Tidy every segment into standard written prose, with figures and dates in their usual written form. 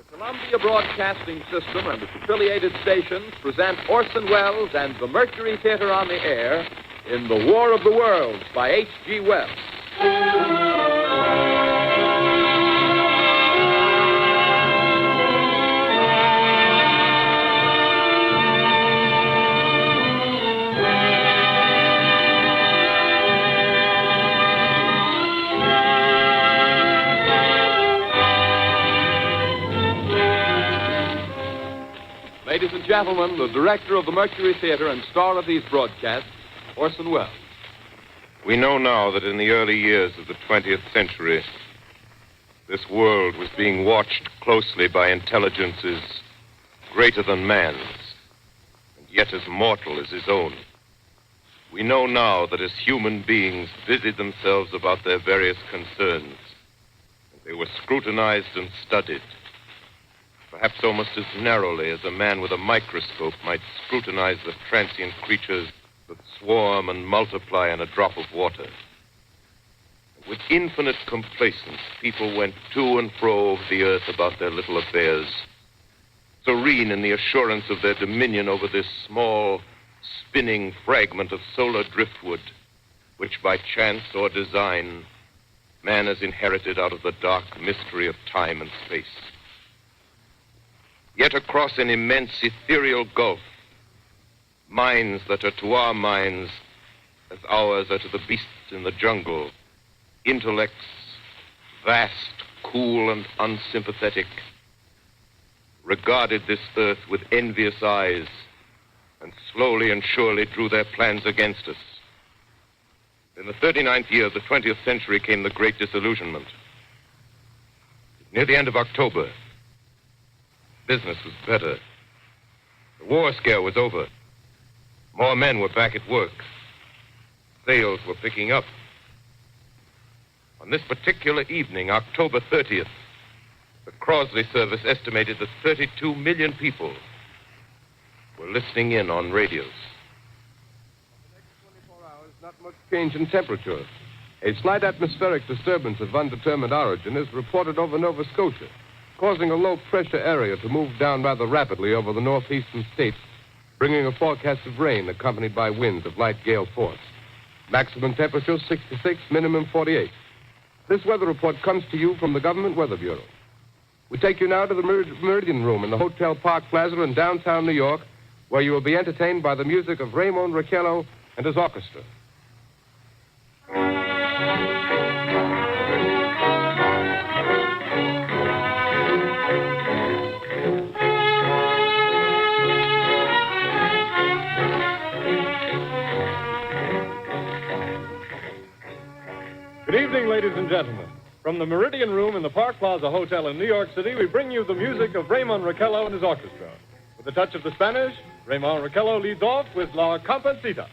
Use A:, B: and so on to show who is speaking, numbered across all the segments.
A: Columbia Broadcasting System and its affiliated stations present Orson Welles and the Mercury Theater on the Air in The War of the Worlds by H.G. Wells. Ladies and gentlemen, the director of the Mercury Theater and star of these broadcasts, Orson Welles.
B: We know now that in the early years of the 20th century, this world was being watched closely by intelligences greater than man's, and yet as mortal as his own. We know now that as human beings busied themselves about their various concerns, they were scrutinized and studied, perhaps almost as narrowly as a man with a microscope might scrutinize the transient creatures that swarm and multiply in a drop of water. With infinite complacence, people went to and fro over the earth about their little affairs, serene in the assurance of their dominion over this small, spinning fragment of solar driftwood, which by chance or design, man has inherited out of the dark mystery of time and space. Yet across an immense ethereal gulf, minds that are to our minds as ours are to the beasts in the jungle, intellects vast, cool, and unsympathetic, regarded this earth with envious eyes and slowly and surely drew their plans against us. In the 39th year of the 20th century came the Great Disillusionment. Near the end of October, business was better. The war scare was over. More men were back at work. Sales were picking up. On this particular evening, October 30th, the Crosley service estimated that 32 million people were listening in on radios.
C: For the next 24 hours, not much change in temperature. A slight atmospheric disturbance of undetermined origin is reported over Nova Scotia, causing a low-pressure area to move down rather rapidly over the northeastern states, bringing a forecast of rain accompanied by winds of light gale force. Maximum temperature 66, minimum 48. This weather report comes to you from the Government Weather Bureau. We take you now to the Meridian Room in the Hotel Park Plaza in downtown New York, where you will be entertained by the music of Raymond Raquello and his orchestra.
D: Good evening, ladies and gentlemen. From the Meridian Room in the Park Plaza Hotel in New York City, we bring you the music of Raymond Raquello and his orchestra. With a touch of the Spanish, Raymond Raquello leads off with La Comparsita.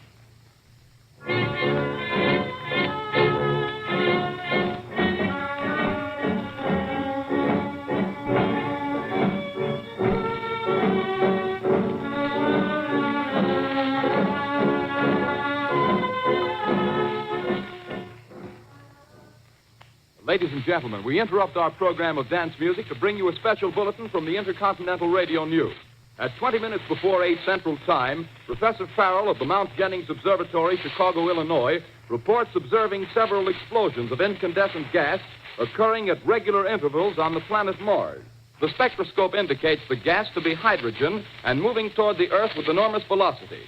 A: Ladies and gentlemen, we interrupt our program of dance music to bring you a special bulletin from the Intercontinental Radio News. At 20 minutes before 8 Central Time, Professor Farrell of the Mount Jennings Observatory, Chicago, Illinois, reports observing several explosions of incandescent gas occurring at regular intervals on the planet Mars. The spectroscope indicates the gas to be hydrogen and moving toward the Earth with enormous velocity.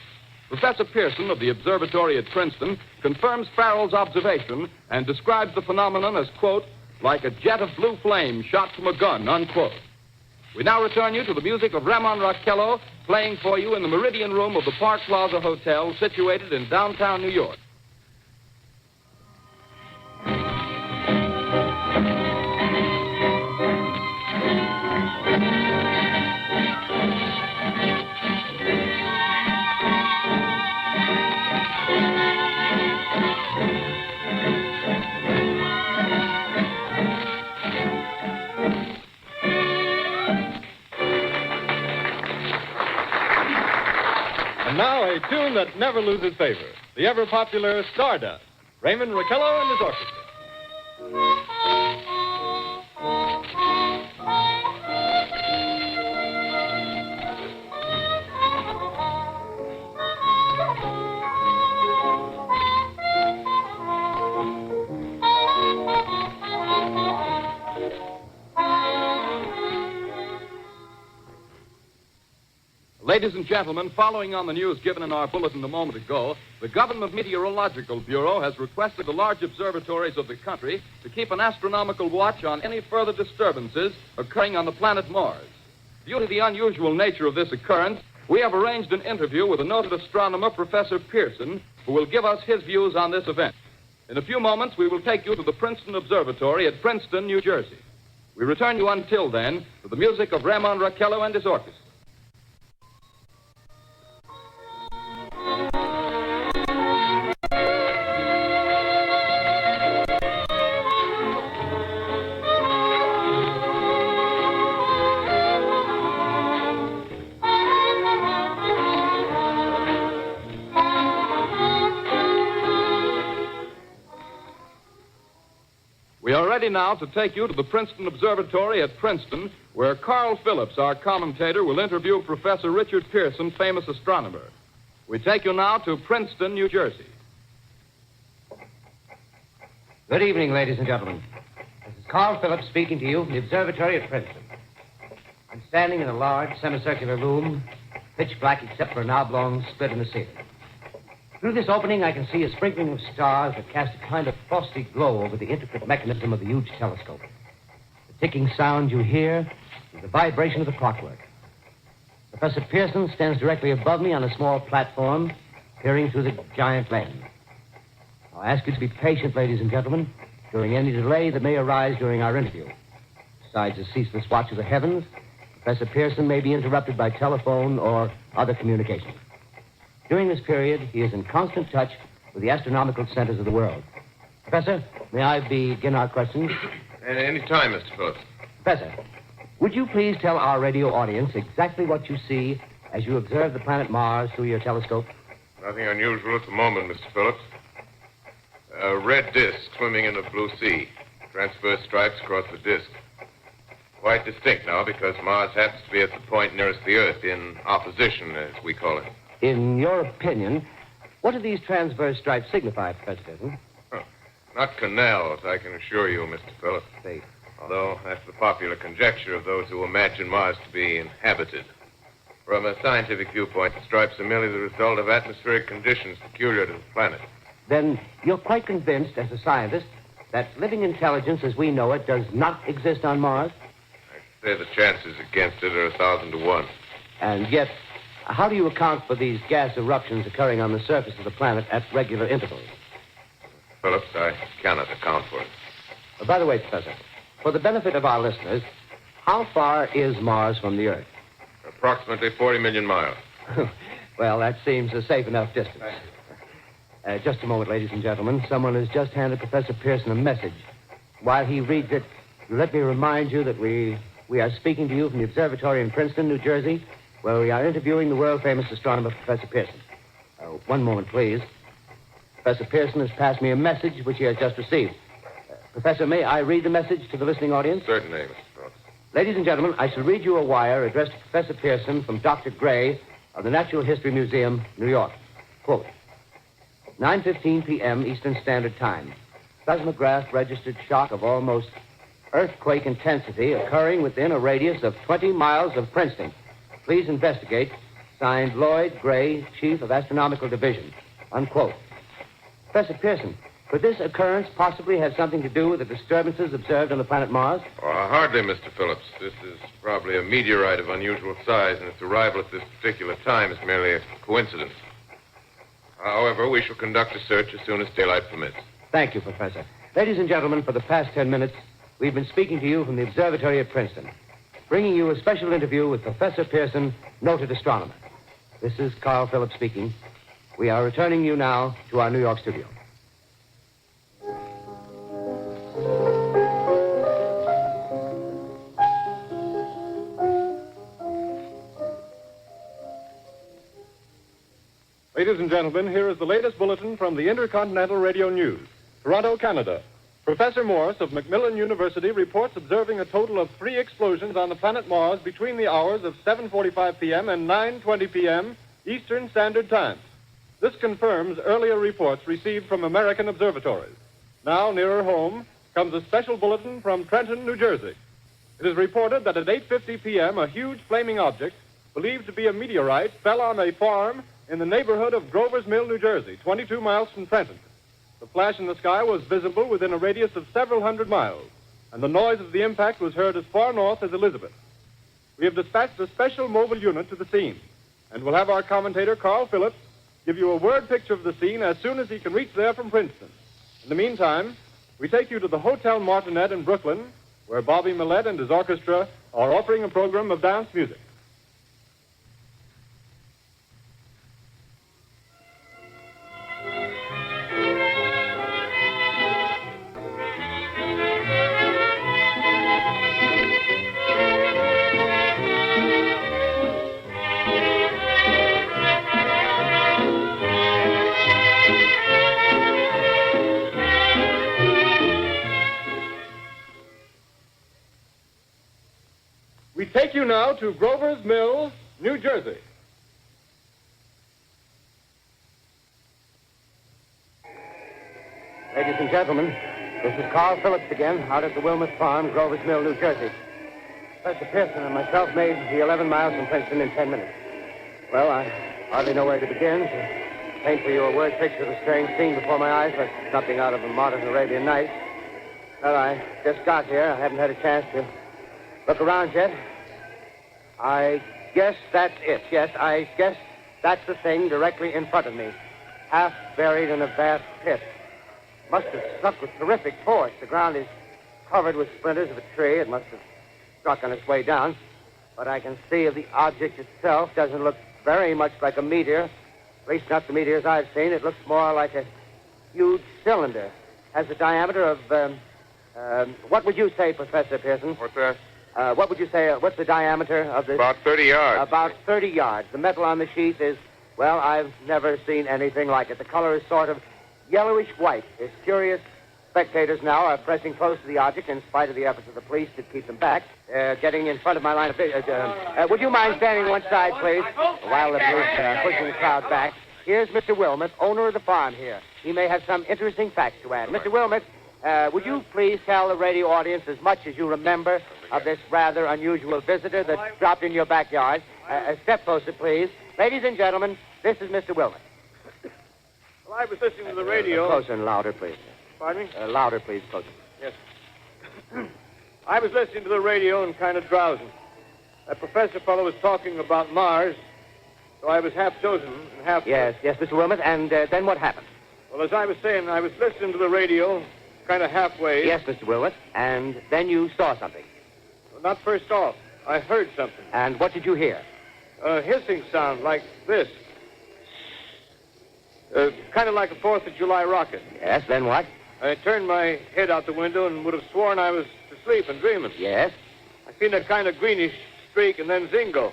A: Professor Pearson of the observatory at Princeton confirms Farrell's observation and describes the phenomenon as, quote, like a jet of blue flame shot from a gun, unquote. We now return you to the music of Raymond Raquello playing for you in the Meridian Room of the Park Plaza Hotel situated in downtown New York.
D: And now a tune that never loses favor, the ever-popular Stardust, Raymond Raquello and his orchestra.
A: Ladies and gentlemen, following on the news given in our bulletin a moment ago, the Government Meteorological Bureau has requested the large observatories of the country to keep an astronomical watch on any further disturbances occurring on the planet Mars. Due to the unusual nature of this occurrence, we have arranged an interview with a noted astronomer, Professor Pearson, who will give us his views on this event. In a few moments, we will take you to the Princeton Observatory at Princeton, New Jersey. We return you until then to the music of Ramon Raquello and his orchestra. We are ready now to take you to the Princeton Observatory at Princeton, where Carl Phillips, our commentator, will interview Professor Richard Pearson, famous astronomer. We take you now to Princeton, New Jersey.
E: Good evening, ladies and gentlemen. This is Carl Phillips speaking to you from the observatory at Princeton. I'm standing in a large semicircular room, pitch black except for an oblong split in the ceiling. Through this opening, I can see a sprinkling of stars that cast a kind of frosty glow over the intricate mechanism of the huge telescope. The ticking sound you hear is the vibration of the clockwork. Professor Pearson stands directly above me on a small platform, peering through the giant lens. I'll ask you to be patient, ladies and gentlemen, during any delay that may arise during our interview. Besides the ceaseless watch of the heavens, Professor Pearson may be interrupted by telephone or other communication. During this period, he is in constant touch with the astronomical centers of the world. Professor, may I begin our questions?
B: At any time, Mr. Phillips.
E: Professor, would you please tell our radio audience exactly what you see as you observe the planet Mars through your telescope?
B: Nothing unusual at the moment, Mr. Phillips. A red disk swimming in a blue sea. Transverse stripes across the disk. Quite distinct now because Mars happens to be at the point nearest the Earth, in opposition, as we call it.
E: In your opinion, what do these transverse stripes signify, Professor Pearson?
B: Not canals, I can assure you, Mr. Phillips.
E: They...
B: Although that's the popular conjecture of those who imagine Mars to be inhabited. From a scientific viewpoint, the stripes are merely the result of atmospheric conditions peculiar to the planet.
E: Then you're quite convinced, as a scientist, that living intelligence as we know it does not exist on Mars?
B: I'd say the chances against it are 1,000 to 1.
E: And yet, how do you account for these gas eruptions occurring on the surface of the planet at regular intervals?
B: Phillips, I cannot account for it.
E: By the way, Professor, for the benefit of our listeners, how far is Mars from the Earth?
B: Approximately 40 million miles.
E: Well, that seems a safe enough distance. Just a moment, ladies and gentlemen. Someone has just handed Professor Pearson a message. While he reads it, let me remind you that we are speaking to you from the observatory in Princeton, New Jersey, where we are interviewing the world-famous astronomer, Professor Pearson. One moment, please. Professor Pearson has passed me a message which he has just received. Professor, may I read the message to the listening audience?
B: Certainly, Mr. Phillips.
E: Ladies and gentlemen, I shall read you a wire addressed to Professor Pearson from Dr. Gray of the Natural History Museum, New York. Quote, 9:15 p.m. Eastern Standard Time. Seismograph registered shock of almost earthquake intensity occurring within a radius of 20 miles of Princeton. Please investigate. Signed, Lloyd Gray, Chief of Astronomical Division. Unquote. Professor Pearson, could this occurrence possibly have something to do with the disturbances observed on the planet Mars?
B: Hardly, Mr. Phillips. This is probably a meteorite of unusual size, and its arrival at this particular time is merely a coincidence. However, we shall conduct a search as soon as daylight permits.
E: Thank you, Professor. Ladies and gentlemen, for the past 10 minutes, we've been speaking to you from the observatory at Princeton, bringing you a special interview with Professor Pearson, noted astronomer. This is Carl Phillips speaking. We are returning you now to our New York studio.
D: Ladies and gentlemen, here is the latest bulletin from the Intercontinental Radio News. Toronto, Canada. Professor Morse of Macmillan University reports observing a total of 3 explosions on the planet Mars between the hours of 7:45 p.m. and 9:20 p.m. Eastern Standard Time. This confirms earlier reports received from American observatories. Now, nearer home, comes a special bulletin from Trenton, New Jersey. It is reported that at 8:50 p.m., a huge flaming object, believed to be a meteorite, fell on a farm in the neighborhood of Grover's Mill, New Jersey, 22 miles from Trenton. The flash in the sky was visible within a radius of several hundred miles, and the noise of the impact was heard as far north as Elizabeth. We have dispatched a special mobile unit to the scene, and we'll have our commentator, Carl Phillips, give you a word picture of the scene as soon as he can reach there from Princeton. In the meantime, we take you to the Hotel Martinet in Brooklyn, where Bobby Millett and his orchestra are offering a program of dance music. We take you now to Grover's Mill, New Jersey.
E: Ladies and gentlemen, this is Carl Phillips again, out at the Wilmot Farm, Grover's Mill, New Jersey. Professor Pearson and myself made the 11 miles from Princeton in 10 minutes. Well, I hardly know where to begin to paint for you a word picture of the strange scene before my eyes, but something out of a modern Arabian Nights. Well, I just got here. I haven't had a chance to look around yet. I guess that's it. Yes, I guess that's the thing directly in front of me. Half buried in a vast pit. Must have struck with terrific force. The ground is covered with splinters of a tree. It must have struck on its way down. But I can see the object itself doesn't look very much like a meteor. At least not the meteors I've seen. It looks more like a huge cylinder. Has a diameter of, what would you say, Professor Pearson?
B: What's that?
E: What would you say, what's the diameter of this?
B: About 30 yards.
E: About 30 yards. The metal on the sheath is, well, I've never seen anything like it. The color is sort of yellowish white. Its curious spectators now are pressing close to the object in spite of the efforts of the police to keep them back. Getting in front of my line of vision. Would you mind standing one side, please, while the police are pushing the crowd back? Here's Mr. Wilmot, owner of the farm here. He may have some interesting facts to add. Mr. Wilmot, would you please tell the radio audience as much as you remember of this rather unusual visitor that dropped in your backyard? Step closer, please. Ladies and gentlemen, this is Mr. Wilmot.
F: Well, I was listening to the radio.
E: Closer and louder, please.
F: Pardon me?
E: Louder, please. Closer.
F: Yes. I was listening to the radio and kind of drowsing. That professor fellow was talking about Mars, so I was half chosen and half...
E: Yes, Mr. Wilmot, and then what happened?
F: Well, as I was saying, I was listening to the radio kind of halfway.
E: Yes, Mr. Wilmot, and then you saw something.
F: Well, not first off. I heard something.
E: And what did you hear?
F: A hissing sound like this. Kind of like a 4th of July rocket.
E: Yes, then what?
F: I turned my head out the window and would have sworn I was asleep and dreaming.
E: Yes?
F: I seen a kind of greenish streak and then zingo.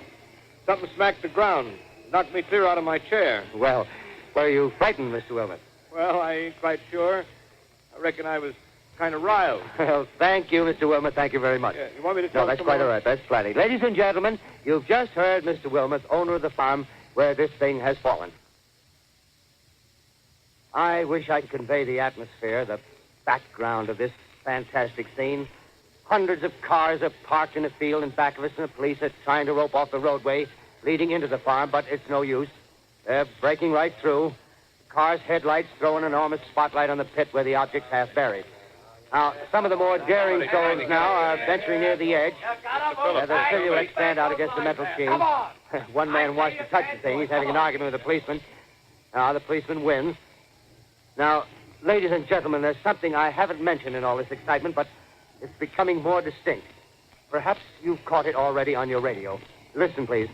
F: Something smacked the ground, knocked me clear out of my chair.
E: Well, were you frightened, Mr. Wilmot?
F: Well, I ain't quite sure. I reckon I was kind of riled.
E: Well, thank you, Mr. Wilmot. Thank you very much.
F: Yeah, you want me to tell
E: No, that's quite all right. That's plenty. Ladies and gentlemen, you've just heard Mr. Wilmot, owner of the farm where this thing has fallen. I wish I could convey the atmosphere, the background of this fantastic scene. Hundreds of cars are parked in a field in back of us, and the police are trying to rope off the roadway leading into the farm, but it's no use. They're breaking right through. The car's headlights throw an enormous spotlight on the pit where the object's half buried. Now, some of the more daring souls now are venturing near the edge. Their silhouettes stand out against the metal sheen. One man wants to touch the thing. He's having an argument with the policeman. Now, the policeman wins. Now, ladies and gentlemen, there's something I haven't mentioned in all this excitement, but it's becoming more distinct. Perhaps you've caught it already on your radio. Listen, please.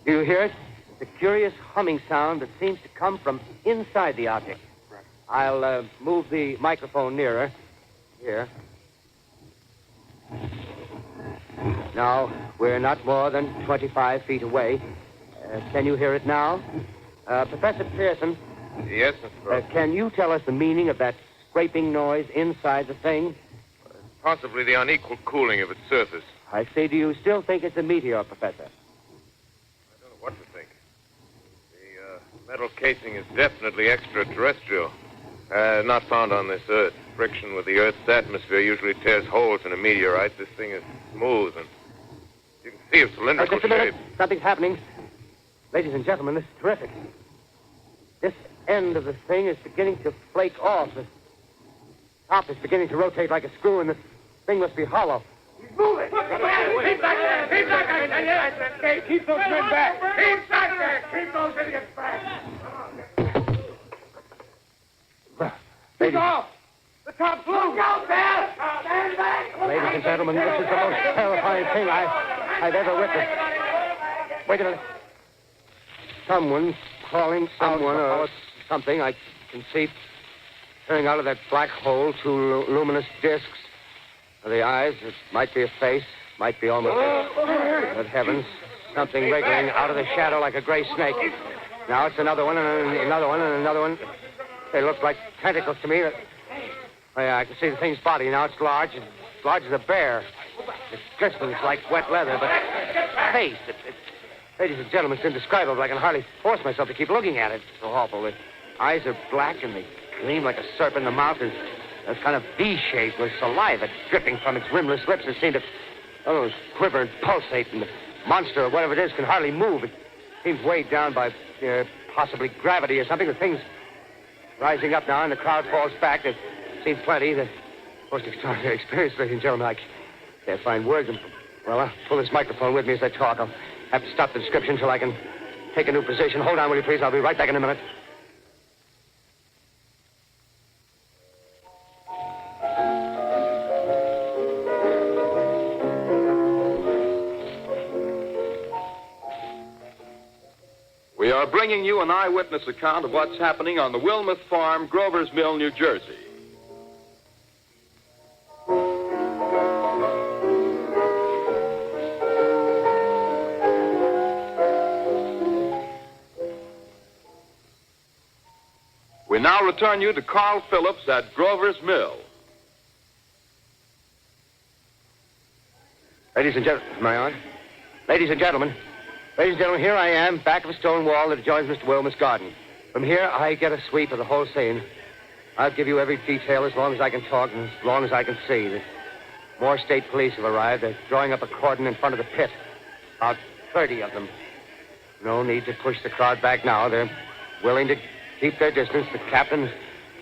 E: Do you hear it? It's a curious humming sound that seems to come from inside the object. I'll move the microphone nearer. Here. Now, we're not more than 25 feet away. Can you hear it now? Professor Pearson.
B: Yes, Mr. Rowe.
E: Can you tell us the meaning of that scraping noise inside the thing?
B: Possibly the unequal cooling of its surface.
E: I say, do you still think it's a meteor, Professor?
B: I don't know what to think. The metal casing is definitely extraterrestrial. Not found on this Earth. Friction with the Earth's atmosphere usually tears holes in a meteorite. This thing is smooth, and you can see its cylindrical
E: Just a minute.
B: shape.
E: Something's happening. Ladies and gentlemen, this is terrific. This end of the thing is beginning to flake off. The top is beginning to rotate like a screw, and the thing must be hollow.
F: Move it! Keep back there! Keep back there! Keep those men back! Keep back there! Keep those idiots back! Take off! The top's loose! Look out there! Stand back!
E: Ladies and gentlemen, this is the most terrifying thing I've ever witnessed. Wait a minute. Someone's calling someone or something. I can see coming out of that black hole two luminous discs. The eyes, it might be a face, might be almost Good heavens, something wriggling out of the shadow like a gray snake. Now it's another one, and another one, and another one. They look like tentacles to me. Oh, yeah, I can see the thing's body. Now it's large as a bear. It glistens like wet leather, but face, ladies and gentlemen, it's indescribable. I can hardly force myself to keep looking at it. It's so awful. The eyes are black, and they gleam like a serpent. The mouth is a kind of V-shape with saliva dripping from its rimless lips. It seemed to quiver and pulsate, and the monster, or whatever it is, can hardly move. It seems weighed down by possibly gravity or something. The thing's rising up now, and the crowd falls back. There seems plenty. The most extraordinary experience, ladies and gentlemen. I can't find words. Well, I'll pull this microphone with me as I talk. I'll have to stop the description until I can take a new position. Hold on, will you, please? I'll be right back in a minute.
A: We are bringing you an eyewitness account of what's happening on the Wilmuth Farm, Grover's Mill, New Jersey. We now return you to Carl Phillips at Grover's Mill.
E: Ladies and gentlemen, am I on? Ladies and gentlemen, here I am, back of a stone wall that adjoins Mr. Wilmuth's garden. From here, I get a sweep of the whole scene. I'll give you every detail as long as I can talk and as long as I can see. The more state police have arrived. They're drawing up a cordon in front of the pit. About 30 of them. No need to push the crowd back now. They're willing to keep their distance. The captain's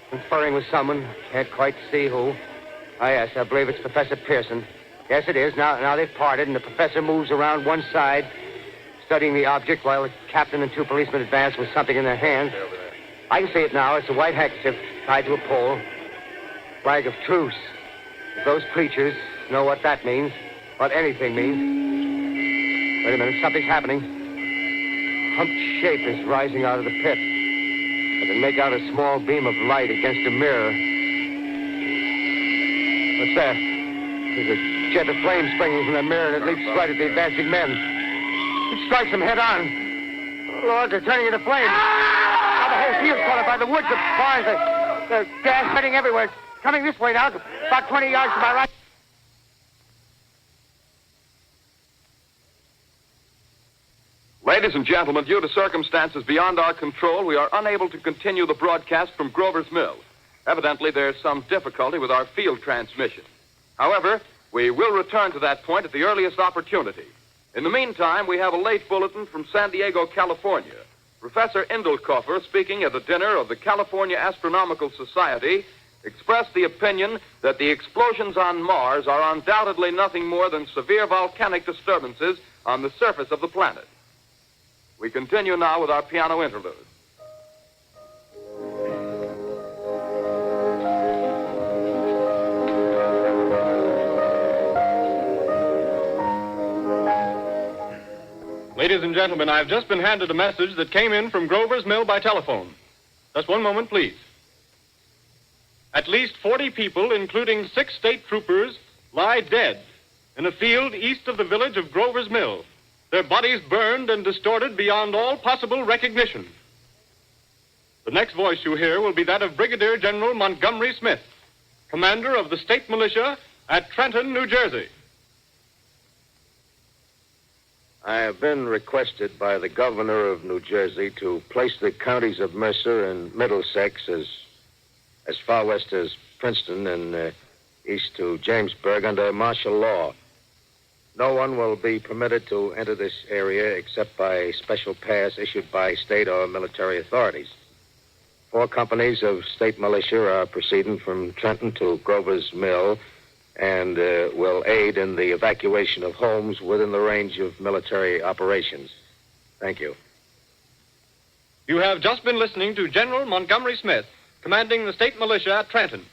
E: conferring with someone. Can't quite see who. Ah, yes, I believe it's Professor Pearson. Yes, it is. Now they've parted, and the professor moves around one side, studying the object while the captain and two policemen advance with something in their hands. I can see it now. It's a white handkerchief tied to a pole. Flag of truce. If those preachers know what that means, what anything means. Wait a minute, something's happening. A humped shape is rising out of the pit. I can make out a small beam of light against a mirror. What's that? There's a jet of flame springing from the mirror, and it leaps right at the advancing men. It strikes them head on. Lord, they're turning into flames. Now the whole field's caught up by the woods, the barns, the gas spreading everywhere. It's coming this way now, about 20 yards to my right.
A: Ladies and gentlemen, due to circumstances beyond our control, we are unable to continue the broadcast from Grover's Mill. Evidently, there's some difficulty with our field transmission. However, we will return to that point at the earliest opportunity. In the meantime, we have a late bulletin from San Diego, California. Professor Indelkoffer, speaking at a dinner of the California Astronomical Society, expressed the opinion that the explosions on Mars are undoubtedly nothing more than severe volcanic disturbances on the surface of the planet. We continue now with our piano interlude.
D: Ladies and gentlemen, I've just been handed a message that came in from Grover's Mill by telephone. Just one moment, please. At least 40 people, including 6 state troopers, lie dead in a field east of the village of Grover's Mill. Their bodies burned and distorted beyond all possible recognition. The next voice you hear will be that of Brigadier General Montgomery Smith, commander of the state militia at Trenton, New Jersey.
G: I have been requested by the governor of New Jersey to place the counties of Mercer and Middlesex as as far west as Princeton and east to Jamesburg under martial law. No one will be permitted to enter this area except by special pass issued by state or military authorities. 4 companies of state militia are proceeding from Trenton to Grover's Mill and will aid in the evacuation of homes within the range of military operations. Thank you.
D: You have just been listening to General Montgomery Smith, commanding the state militia at Trenton.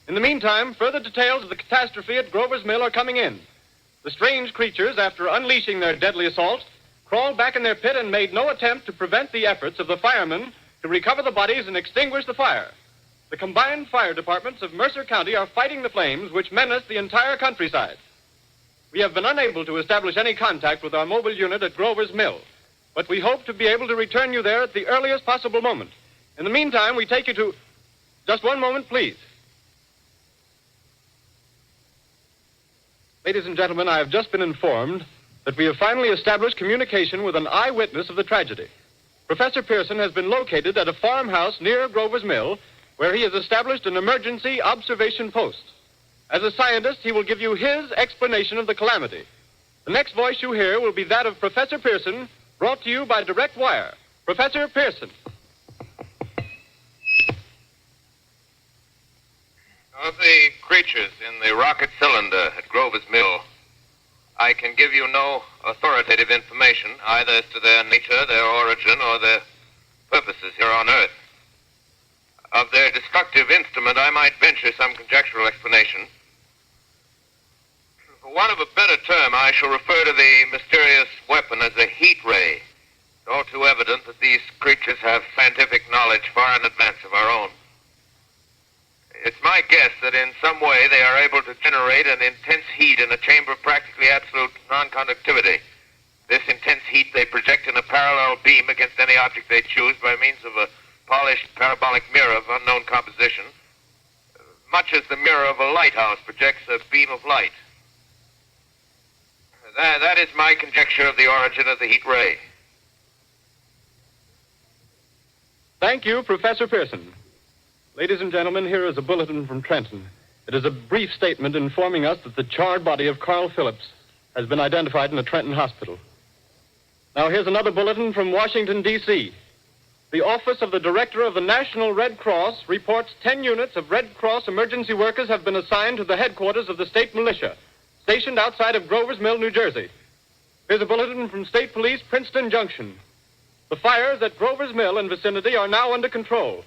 D: In the meantime, further details of the catastrophe at Grover's Mill are coming in. The strange creatures, after unleashing their deadly assault, crawled back in their pit and made no attempt to prevent the efforts of the firemen to recover the bodies and extinguish the fire. The combined fire departments of Mercer County are fighting the flames which menace the entire countryside. We have been unable to establish any contact with our mobile unit at Grover's Mill, but we hope to be able to return you there at the earliest possible moment. In the meantime, we take you to... Just one moment, please. Ladies and gentlemen, I have just been informed that we have finally established communication with an eyewitness of the tragedy. Professor Pearson has been located at a farmhouse near Grover's Mill, where he has established an emergency observation post. As a scientist, he will give you his explanation of the calamity. The next voice you hear will be that of Professor Pearson, brought to you by direct wire. Professor Pearson.
B: Of the creatures in the rocket cylinder at Grover's Mill, I can give you no authoritative information, either as to their nature, their origin, or their purposes here on Earth. Of their destructive instrument, I might venture some conjectural explanation. For want of a better term, I shall refer to the mysterious weapon as a heat ray. It's all too evident that these creatures have scientific knowledge far in advance of our own. It's my guess that in some way they are able to generate an intense heat in a chamber of practically absolute non-conductivity. This intense heat they project in a parallel beam against any object they choose by means of a polished parabolic mirror of unknown composition, much as the mirror of a lighthouse projects a beam of light. That is my conjecture of the origin of the heat ray.
D: Thank you, Professor Pearson. Ladies and gentlemen, here is a bulletin from Trenton. It is a brief statement informing us that the charred body of Carl Phillips has been identified in a Trenton hospital. Now, here's another bulletin from Washington, D.C. The Office of the Director of the National Red Cross reports 10 units of Red Cross emergency workers have been assigned to the headquarters of the state militia, stationed outside of Grover's Mill, New Jersey. Here's a bulletin from State Police, Princeton Junction. The fires at Grover's Mill and vicinity are now under control.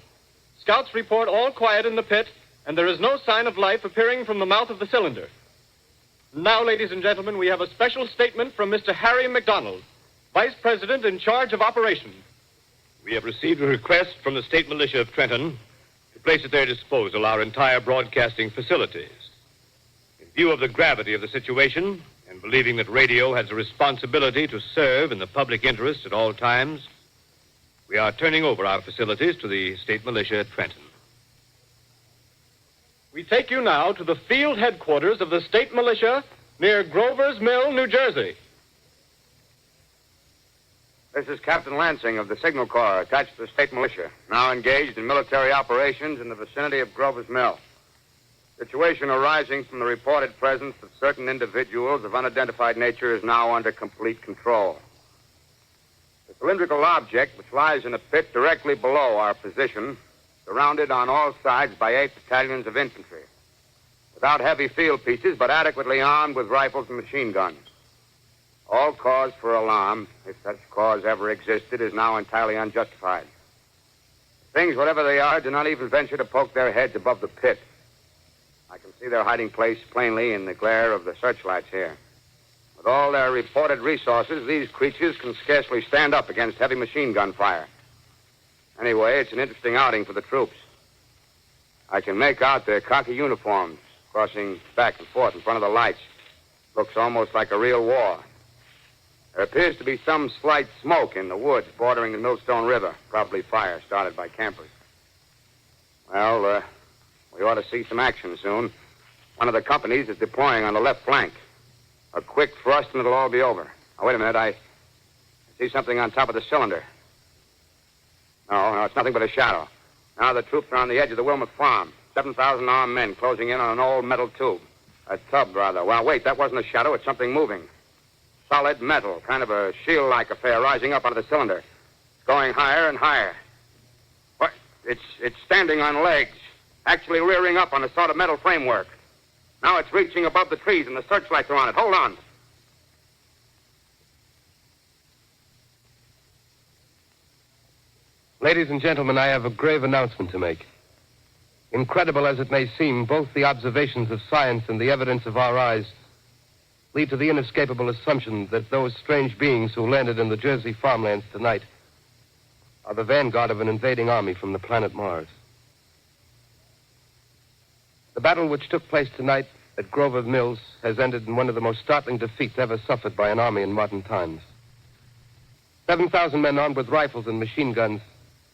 D: Scouts report all quiet in the pit, and there is no sign of life appearing from the mouth of the cylinder. Now, ladies and gentlemen, we have a special statement from Mr. Harry McDonald, Vice President in charge of operations.
H: We have received a request from the state militia of Trenton to place at their disposal our entire broadcasting facilities. In view of the gravity of the situation, and believing that radio has a responsibility to serve in the public interest at all times, we are turning over our facilities to the state militia at Trenton.
D: We take you now to the field headquarters of the state militia near Grover's Mill, New Jersey.
I: This is Captain Lansing of the Signal Corps, attached to the state militia, now engaged in military operations in the vicinity of Grover's Mill. Situation arising from the reported presence of certain individuals of unidentified nature is now under complete control. The cylindrical object, which lies in a pit directly below our position, surrounded on all sides by 8 battalions of infantry, without heavy field pieces, but adequately armed with rifles and machine guns. All cause for alarm, if such cause ever existed, is now entirely unjustified. Things, whatever they are, do not even venture to poke their heads above the pit. I can see their hiding place plainly in the glare of the searchlights here. With all their reported resources, these creatures can scarcely stand up against heavy machine gun fire. Anyway, it's an interesting outing for the troops. I can make out their khaki uniforms crossing back and forth in front of the lights. Looks almost like a real war. There appears to be some slight smoke in the woods bordering the Millstone River, probably fire started by campers. Well, we ought to see some action soon. One of the companies is deploying on the left flank. A quick thrust and it'll all be over. Now, wait a minute. I see something on top of the cylinder. No, it's nothing but a shadow. Now the troops are on the edge of the Wilmot farm. 7,000 armed men closing in on an old metal tube. A tub, rather. Well, wait, that wasn't a shadow. It's something moving. Solid metal, kind of a shield-like affair rising up out of the cylinder. It's going higher and higher. What? It's standing on legs, actually rearing up on a sort of metal framework. Now it's reaching above the trees, and the searchlights are on it. Hold on.
C: Ladies and gentlemen, I have a grave announcement to make. Incredible as it may seem, both the observations of science and the evidence of our eyes lead to the inescapable assumption that those strange beings who landed in the Jersey farmlands tonight are the vanguard of an invading army from the planet Mars. The battle which took place tonight at Grover's Mills has ended in one of the most startling defeats ever suffered by an army in modern times. 7,000 men armed with rifles and machine guns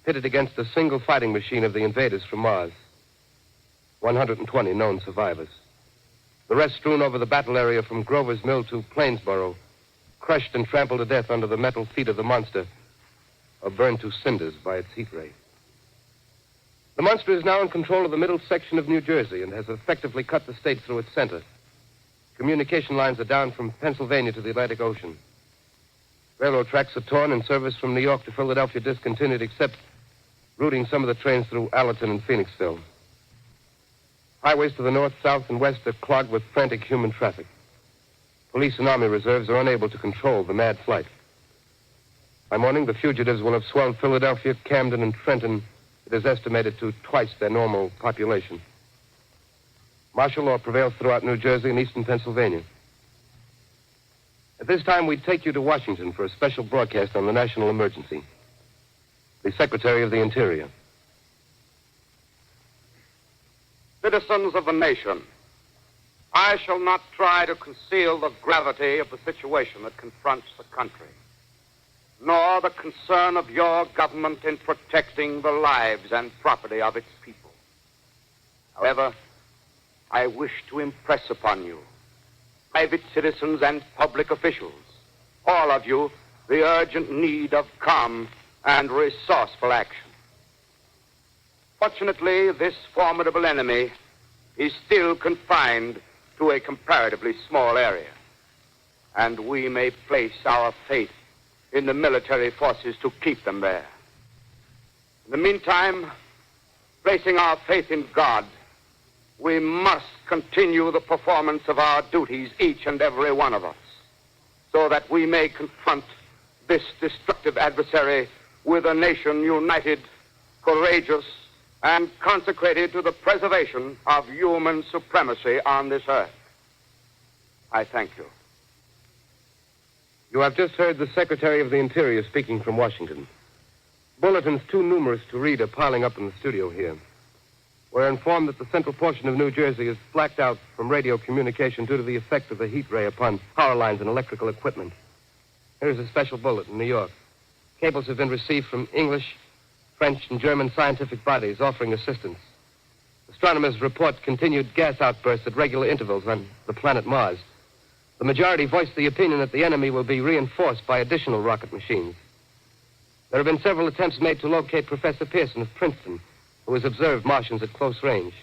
C: pitted against a single fighting machine of the invaders from Mars. 120 known survivors. The rest strewn over the battle area from Grover's Mill to Plainsboro, crushed and trampled to death under the metal feet of the monster, or burned to cinders by its heat ray. The monster is now in control of the middle section of New Jersey and has effectively cut the state through its center. Communication lines are down from Pennsylvania to the Atlantic Ocean. Railroad tracks are torn and service from New York to Philadelphia discontinued, except routing some of the trains through Allerton and Phoenixville. Highways to the north, south, and west are clogged with frantic human traffic. Police and army reserves are unable to control the mad flight. By morning, the fugitives will have swelled Philadelphia, Camden, and Trenton. It is estimated to twice their normal population. Martial law prevails throughout New Jersey and eastern Pennsylvania. At this time, we take you to Washington for a special broadcast on the national emergency. The Secretary of the Interior.
I: Citizens of the nation, I shall not try to conceal the gravity of the situation that confronts the country, nor the concern of your government in protecting the lives and property of its people. However, I wish to impress upon you, private citizens and public officials, all of you, the urgent need of calm and resourceful action. Fortunately, this formidable enemy is still confined to a comparatively small area, and we may place our faith in the military forces to keep them there. In the meantime, placing our faith in God, we must continue the performance of our duties, each and every one of us, so that we may confront this destructive adversary with a nation united, courageous, and consecrated to the preservation of human supremacy on this earth. I thank you.
C: You have just heard the Secretary of the Interior speaking from Washington. Bulletins too numerous to read are piling up in the studio here. We're informed that the central portion of New Jersey is blacked out from radio communication due to the effect of the heat ray upon power lines and electrical equipment. Here's a special bulletin in New York. Cables have been received from English, French, and German scientific bodies offering assistance. Astronomers report continued gas outbursts at regular intervals on the planet Mars. The majority voiced the opinion that the enemy will be reinforced by additional rocket machines. There have been several attempts made to locate Professor Pearson of Princeton, who has observed Martians at close range.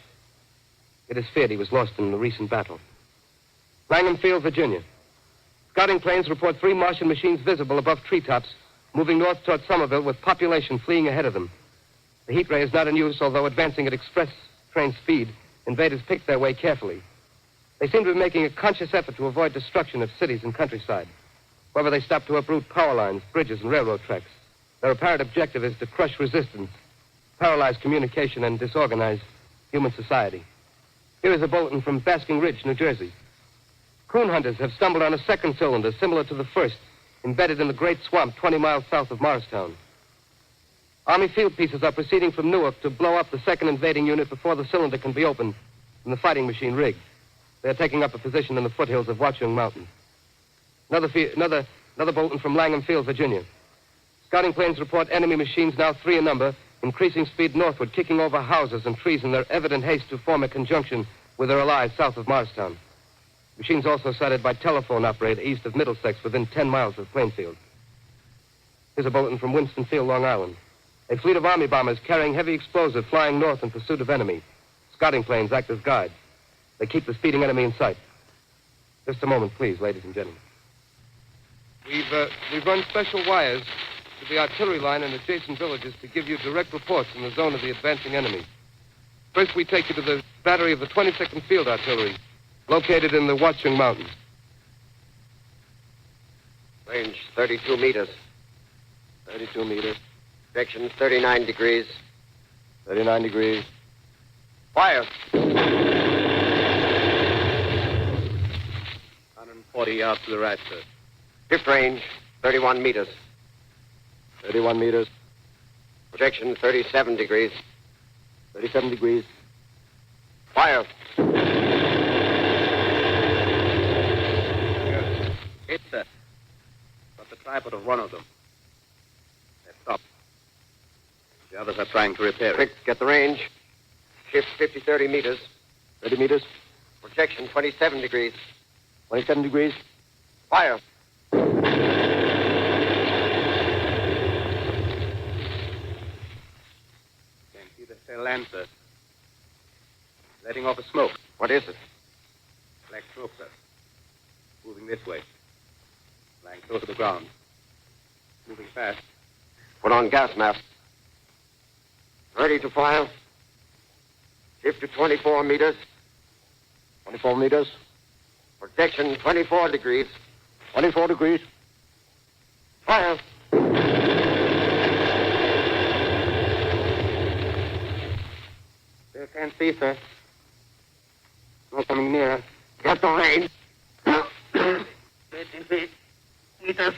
C: It is feared he was lost in the recent battle. Langham Field, Virginia. Scouting planes report 3 Martian machines visible above treetops, moving north toward Somerville with population fleeing ahead of them. The heat ray is not in use, although advancing at express train speed, invaders picked their way carefully. They seem to be making a conscious effort to avoid destruction of cities and countryside. However, they stop to uproot power lines, bridges, and railroad tracks. Their apparent objective is to crush resistance, paralyze communication, and disorganize human society. Here is a bulletin from Basking Ridge, New Jersey. Coon hunters have stumbled on a second cylinder similar to the first, embedded in the great swamp 20 miles south of Morristown. Army field pieces are proceeding from Newark to blow up the second invading unit before the cylinder can be opened and the fighting machine rigged. They are taking up a position in the foothills of Watchung Mountain. Another bulletin from Langham Field, Virginia. Scouting planes report enemy machines, now 3 in number, increasing speed northward, kicking over houses and trees in their evident haste to form a conjunction with their allies south of Morristown. Machines also sighted by telephone operator east of Middlesex within 10 miles of Plainfield. Here's a bulletin from Winston Field, Long Island. A fleet of Army bombers carrying heavy explosive flying north in pursuit of enemy. scouting planes act as guides. They keep the speeding enemy in sight. Just a moment, please, ladies and gentlemen. We've run special wires to the artillery line and adjacent villages to give you direct reports in the zone of the advancing enemy. First, we take you to the battery of the 22nd Field Artillery, located in the Watchung Mountains.
G: Range 32 meters.
C: 32 meters.
G: Direction 39 degrees.
C: 39 degrees.
G: Fire.
F: 140 yards to the right, sir.
G: Fifth range 31 meters.
C: 31 meters.
G: Projection 37 degrees.
C: 37 degrees.
G: Fire.
F: Good. Hit, sir. Got the tripod of one of them. They've stopped. The others are trying to repair it.
G: Quick, get the range. Shift 30 meters.
C: 30 meters.
G: Projection 27 degrees.
C: 27 degrees.
G: Fire.
F: Can't see the tail lamp, sir. Letting off a smoke.
G: What is it?
F: Black smoke, sir. Moving this way. Lying close to the ground. Moving fast.
G: Put on gas mask. Ready to fire. Shift to 24 meters.
C: 24 meters.
G: Projection 24 degrees.
C: 24 degrees.
G: Fire.
F: Still can't see, sir.
G: No coming nearer. Get the range.
F: 23 meters.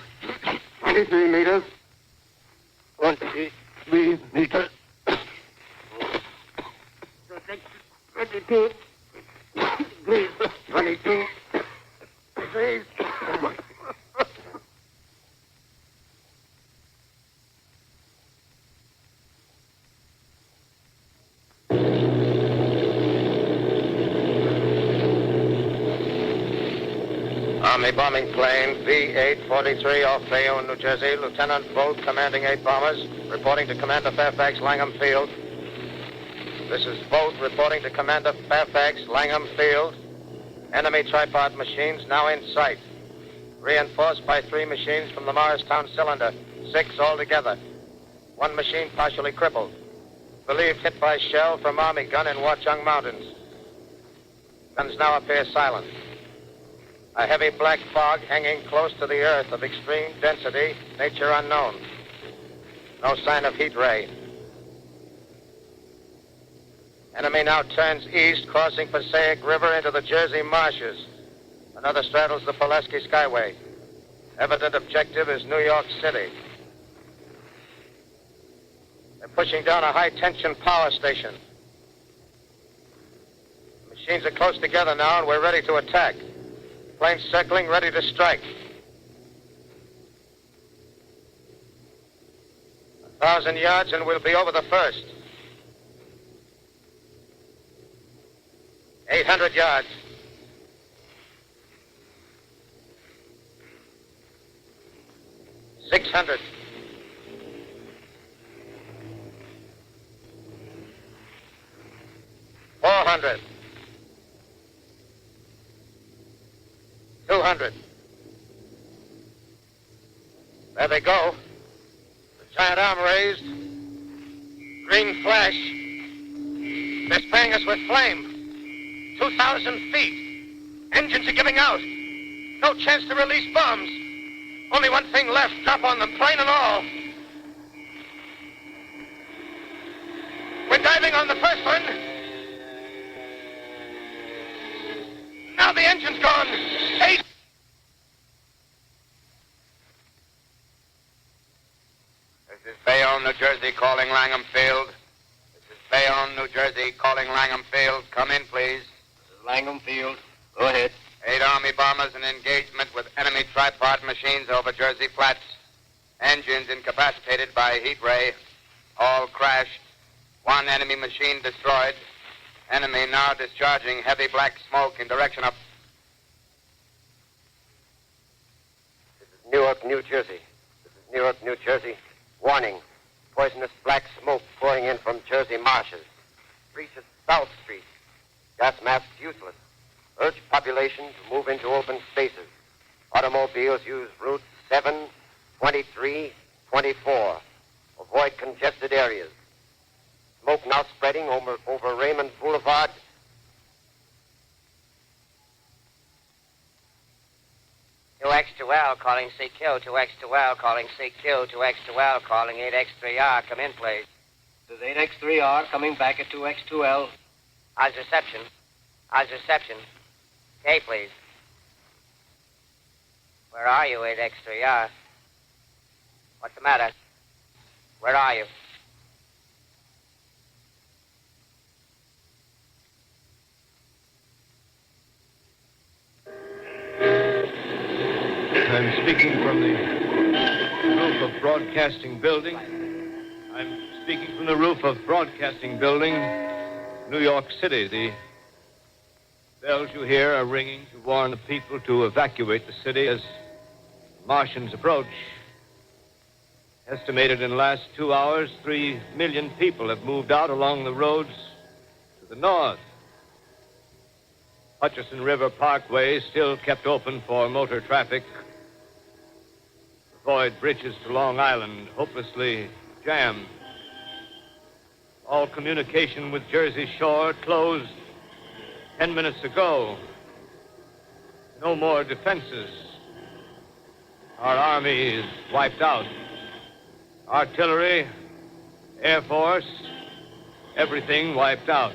G: 23 meters.
F: 23 meters.
G: 22. 22. Please. Army bombing plane B-843 off Bayonne, New Jersey. Lieutenant Volt, commanding 8 bombers, reporting to Commander Fairfax, Langham Field. This is Volt reporting to Commander Fairfax, Langham Field. Enemy tripod machines now in sight. Reinforced by 3 machines from the Morristown cylinder. 6 altogether. 1 machine partially crippled. Believed hit by shell from Army gun in Watchung Mountains. Guns now appear silent. A heavy black fog hanging close to the earth of extreme density, nature unknown. No sign of heat ray. Enemy now turns east, crossing Passaic River into the Jersey marshes. Another straddles the Pulaski Skyway. Evident objective is New York City. They're pushing down a high-tension power station. Machines are close together now, and we're ready to attack. Planes circling, ready to strike. 1,000 yards, and we'll be over the first. 800 yards. 600. 400. 200. There they go. The giant arm raised. Green flash. They're spraying us with flame. 2,000 feet. Engines are giving out. No chance to release bombs. Only one thing left. Drop on them, plane and all. We're diving on the first one. Now the engine's gone. 8. This is Bayonne, New Jersey, calling Langham Field. This is Bayonne, New Jersey, calling Langham Field. Come in, please. This is Langham Field. Go ahead. 8 Army bombers in engagement with enemy tripod machines over Jersey Flats. Engines incapacitated by heat ray. All crashed. 1 enemy machine destroyed. Enemy now discharging heavy black smoke in direction of... This is Newark, New Jersey. This is Newark, New Jersey. Warning. Poisonous black smoke pouring in from Jersey marshes. Reach at South Street.
J: Gas masks useless. Urge population to move into open spaces. Automobiles use routes 7, 23, 24. Avoid congested areas. Smoke now spreading over Raymond Boulevard.
E: To X2L, calling CQ. To X2L, calling CQ. To X2L, calling 8X3R. Come in, please.
K: This is 8X3R coming back at 2X2L.
E: How's reception? How's reception? Okay, please. Where are you, 8X3R? What's the matter? Where are you?
H: I'm speaking from the roof of Broadcasting Building. I'm speaking from the roof of Broadcasting Building, New York City. The bells you hear are ringing to warn the people to evacuate the city as Martians approach. Estimated in the last 2 hours, 3 million people have moved out along the roads to the north. Hutchison River Parkway is still kept open for motor traffic. Avoid bridges to Long Island, hopelessly jammed. All communication with Jersey Shore closed 10 minutes ago. No more defenses. Our army is wiped out. Artillery, Air Force, everything wiped out.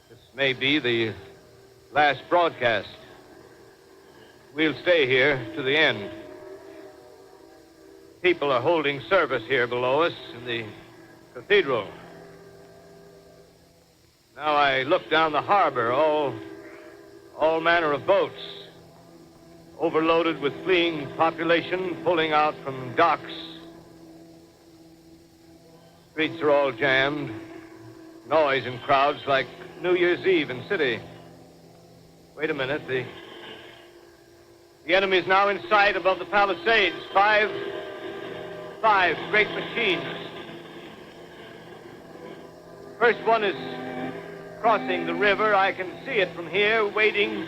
H: This may be the last broadcast. We'll stay here to the end. People are holding service here below us in the cathedral. Now I look down the harbor, all manner of boats, overloaded with fleeing population pulling out from docks. Streets are all jammed. Noise and crowds like New Year's Eve in city. Wait a minute, the enemy's now in sight above the Palisades. Five great machines. First one is crossing the river. I can see it from here, wading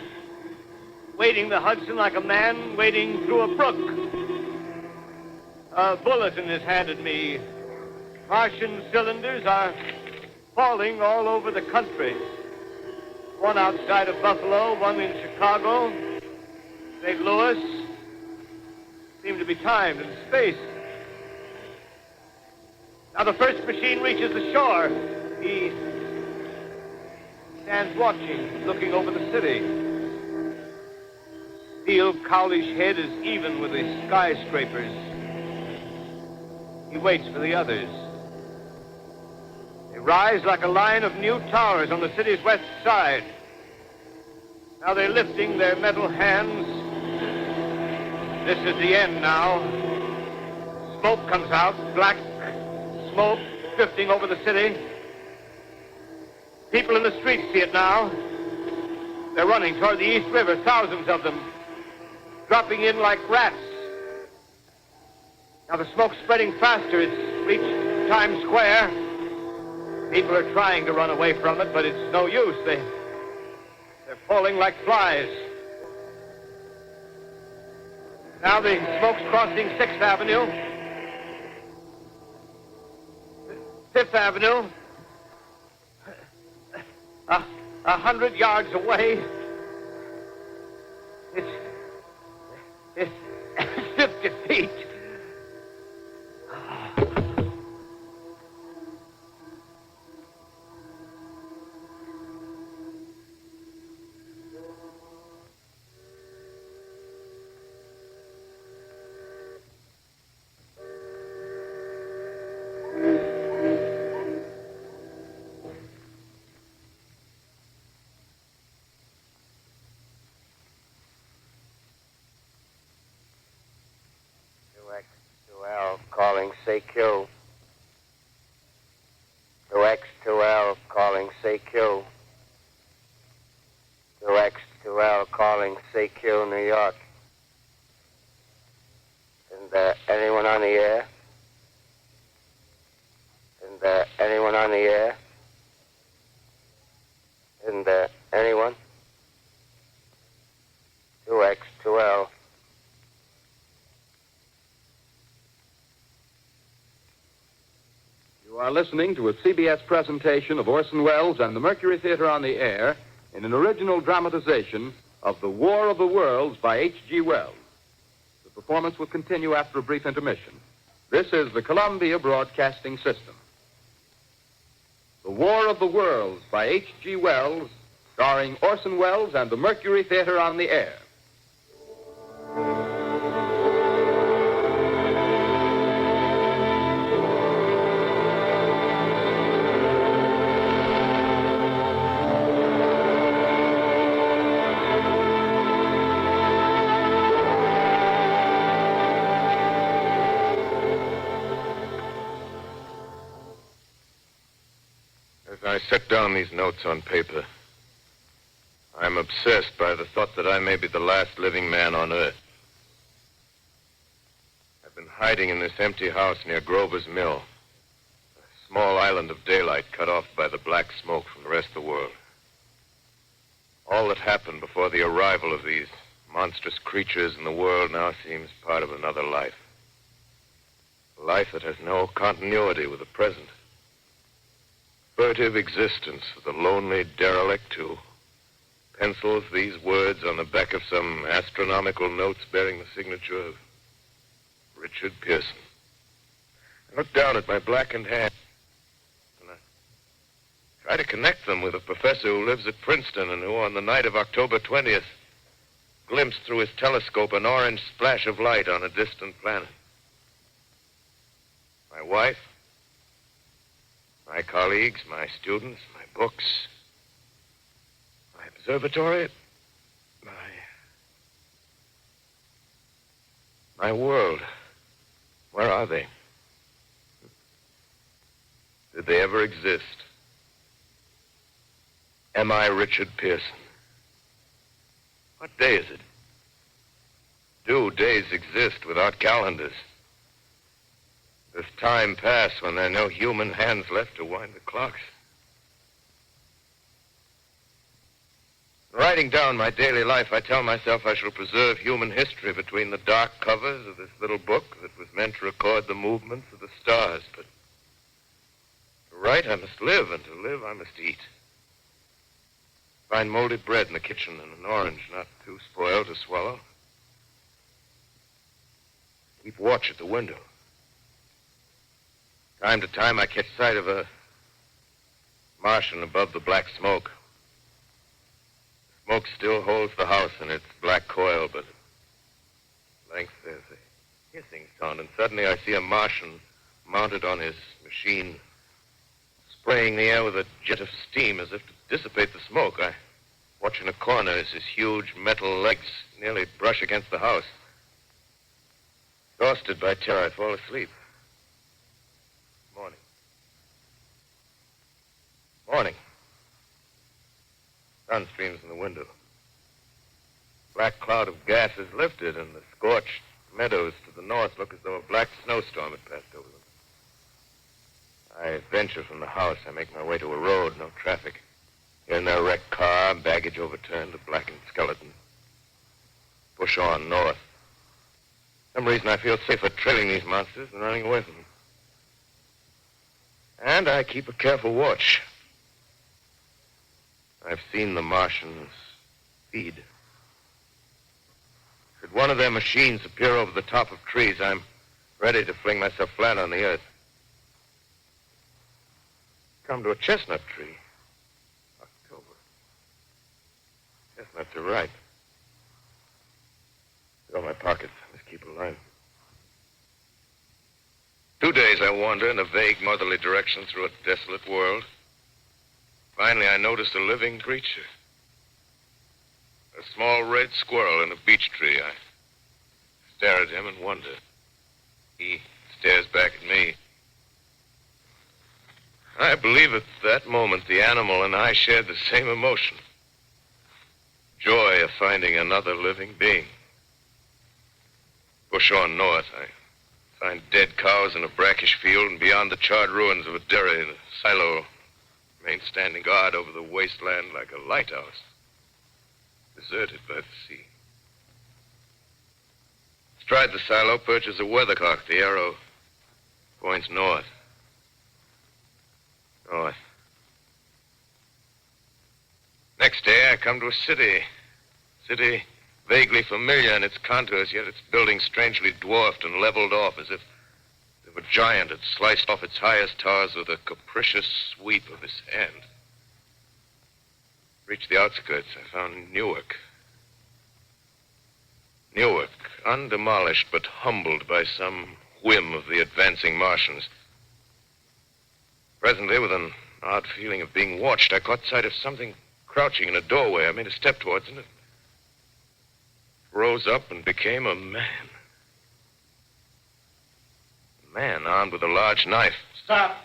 H: the Hudson like a man wading through a brook. A bulletin is handed me. Martian cylinders are falling all over the country. One outside of Buffalo, one in Chicago, St. Louis. Seem to be timed and spaced. Now the first machine reaches the shore. He stands watching, looking over the city. Steel cowlish head is even with the skyscrapers. He waits for the others. They rise like a line of new towers on the city's west side. Now they're lifting their metal hands. This is the end now. Smoke comes out, black smoke drifting over the city. People in the streets see it now. They're running toward the East River, thousands of them, dropping in like rats. Now the smoke's spreading faster. It's reached Times Square. People are trying to run away from it, but it's no use. They're falling like flies. Now the smoke's crossing 6th Avenue. 5th Avenue. 100 yards away. It's 50 feet.
J: X2L calling CQ. 2X2L calling CQ. 2X2L calling CQ, New York. Isn't there anyone on the air? Isn't there anyone on the air?
A: are listening to a CBS presentation of Orson Welles and the Mercury Theater on the Air in an original dramatization of The War of the Worlds by H.G. Wells. The performance will continue after a brief intermission. This is the Columbia Broadcasting System. The War of the Worlds by H.G. Wells, starring Orson Welles and the Mercury Theater on the Air.
B: I set down these notes on paper. I'm obsessed by the thought that I may be the last living man on Earth. I've been hiding in this empty house near Grover's Mill, a small island of daylight cut off by the black smoke from the rest of the world. All that happened before the arrival of these monstrous creatures in the world now seems part of another life. A life that has no continuity with the present. Furtive existence of the lonely derelict who pencils these words on the back of some astronomical notes bearing the signature of Richard Pearson. I look down at my blackened hand and I try to connect them with a professor who lives at Princeton and who on the night of October 20th glimpsed through his telescope an orange splash of light on a distant planet. My wife, my colleagues, my students, my books, my observatory, my world. Where are they? Did they ever exist? Am I Richard Pearson? What day is it? Do days exist without calendars? Does time pass when there are no human hands left to wind the clocks? Writing down my daily life, I tell myself I shall preserve human history between the dark covers of this little book that was meant to record the movements of the stars. But to write, I must live, and to live, I must eat. Find molded bread in the kitchen and an orange not too spoiled to swallow. Keep watch at the window. Time to time, I catch sight of a Martian above the black smoke. Smoke still holds the house in its black coil, but at length there's a hissing sound, and suddenly I see a Martian mounted on his machine, spraying the air with a jet of steam as if to dissipate the smoke. I watch in a corner as his huge metal legs nearly brush against the house. Exhausted by terror, I fall asleep. Morning. Sun streams in the window. Black cloud of gas is lifted, and the scorched meadows to the north look as though a black snowstorm had passed over them. I venture from the house. I make my way to a road, no traffic. Here and there, a wrecked car, baggage overturned, a blackened skeleton. Push on north. For some reason, I feel safer trailing these monsters than running away from them. And I keep a careful watch. I've seen the Martians feed. Should one of their machines appear over the top of trees, I'm ready to fling myself flat on the earth. Come to a chestnut tree. October. Chestnuts are ripe. Fill my pockets. Just keep alive. 2 days I wander in a vague northerly direction through a desolate world. Finally, I notice a living creature. A small red squirrel in a beech tree. I stare at him and wonder. He stares back at me. I believe at that moment the animal and I shared the same emotion. Joy of finding another living being. Push on north. I find dead cows in a brackish field, and beyond the charred ruins of a dairy in a silo remain standing guard over the wasteland like a lighthouse, deserted by the sea. Astride the silo perches a weathercock. The arrow points north. Oh. Next day, I come to a city. City vaguely familiar in its contours, yet its buildings strangely dwarfed and leveled off as if a giant had sliced off its highest towers with a capricious sweep of his hand. Reached the outskirts, I found Newark. Newark, undemolished but humbled by some whim of the advancing Martians. Presently, with an odd feeling of being watched, I caught sight of something crouching in a doorway. I made a step towards it, and it rose up and became a man. A man armed with a large knife.
D: Stop!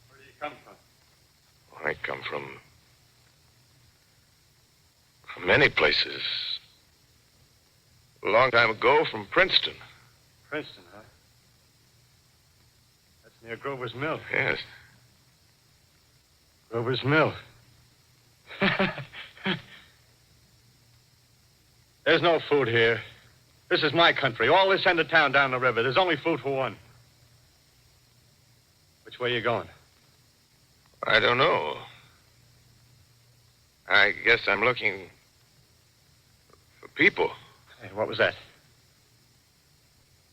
D: Where do you come from?
B: I come from many places. A long time ago, from Princeton.
D: Princeton, huh? That's near Grover's Mill.
B: Yes.
D: Grover's Mill. There's no food here. This is my country. All this end of town down the river. There's only food for one. Which way are you going?
B: I don't know. I guess I'm looking for people.
D: Hey, what was that?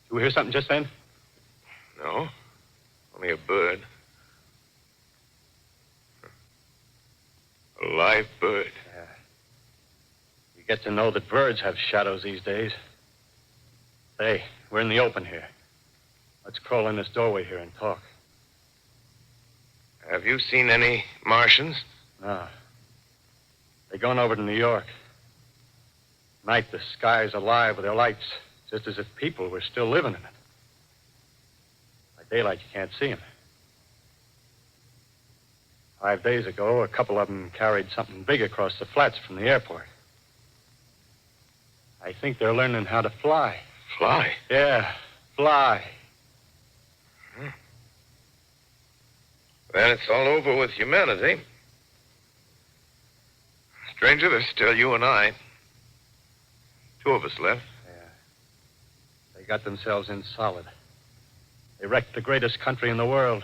D: Did you hear something just then?
B: No. Only a bird. A live bird.
D: Yeah. You get to know that birds have shadows these days. Hey, we're in the open here. Let's crawl in this doorway here and talk.
B: Have you seen any Martians?
D: No. They're going over to New York. Night, the sky's alive with their lights, just as if people were still living in it. By daylight, you can't see them. 5 days ago, a couple of them carried something big across the flats from the airport. I think they're learning how to fly.
B: Fly?
D: Yeah, fly.
B: Then it's all over with humanity. Stranger, there's still you and I. 2 of us left.
D: Yeah. They got themselves in solid. They wrecked the greatest country in the world.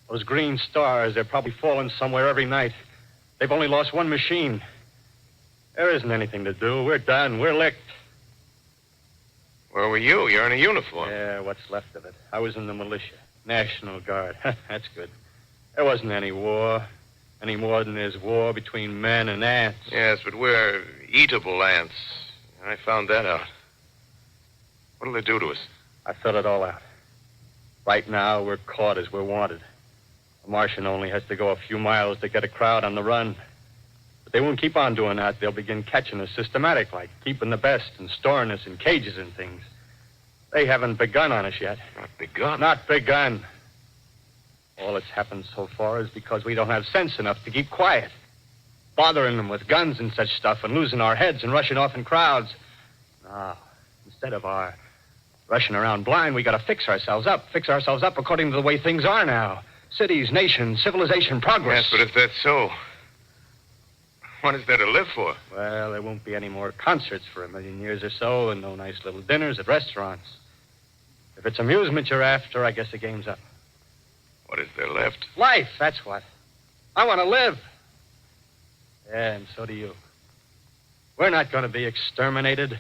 D: Those green stars, they're probably falling somewhere every night. They've only lost one machine. There isn't anything to do. We're done. We're licked.
B: Where were you? You're in a uniform.
D: Yeah, what's left of it. I was in the militia. National Guard. That's good. There wasn't any war. Any more than there's war between men and ants.
B: Yes, but we're eatable ants. I found that out. What'll they do to us?
D: I thought it all out. Right now, we're caught as we're wanted. A Martian only has to go a few miles to get a crowd on the run. But they won't keep on doing that. They'll begin catching us systematic, like keeping the best and storing us in cages and things. They haven't begun on us yet.
B: Not begun?
D: Not begun. All that's happened so far is because we don't have sense enough to keep quiet. Bothering them with guns and such stuff and losing our heads and rushing off in crowds. No, instead of our rushing around blind, we got to fix ourselves up. Fix ourselves up according to the way things are now. Cities, nations, civilization, progress.
B: Yes, but if that's so, what is there to live for?
D: Well, there won't be any more concerts for 1,000,000 years or so and no nice little dinners at restaurants. If it's amusement you're after, I guess the game's up.
B: What is there left?
D: Life, that's what. I want to live. Yeah, and so do you. We're not going to be exterminated.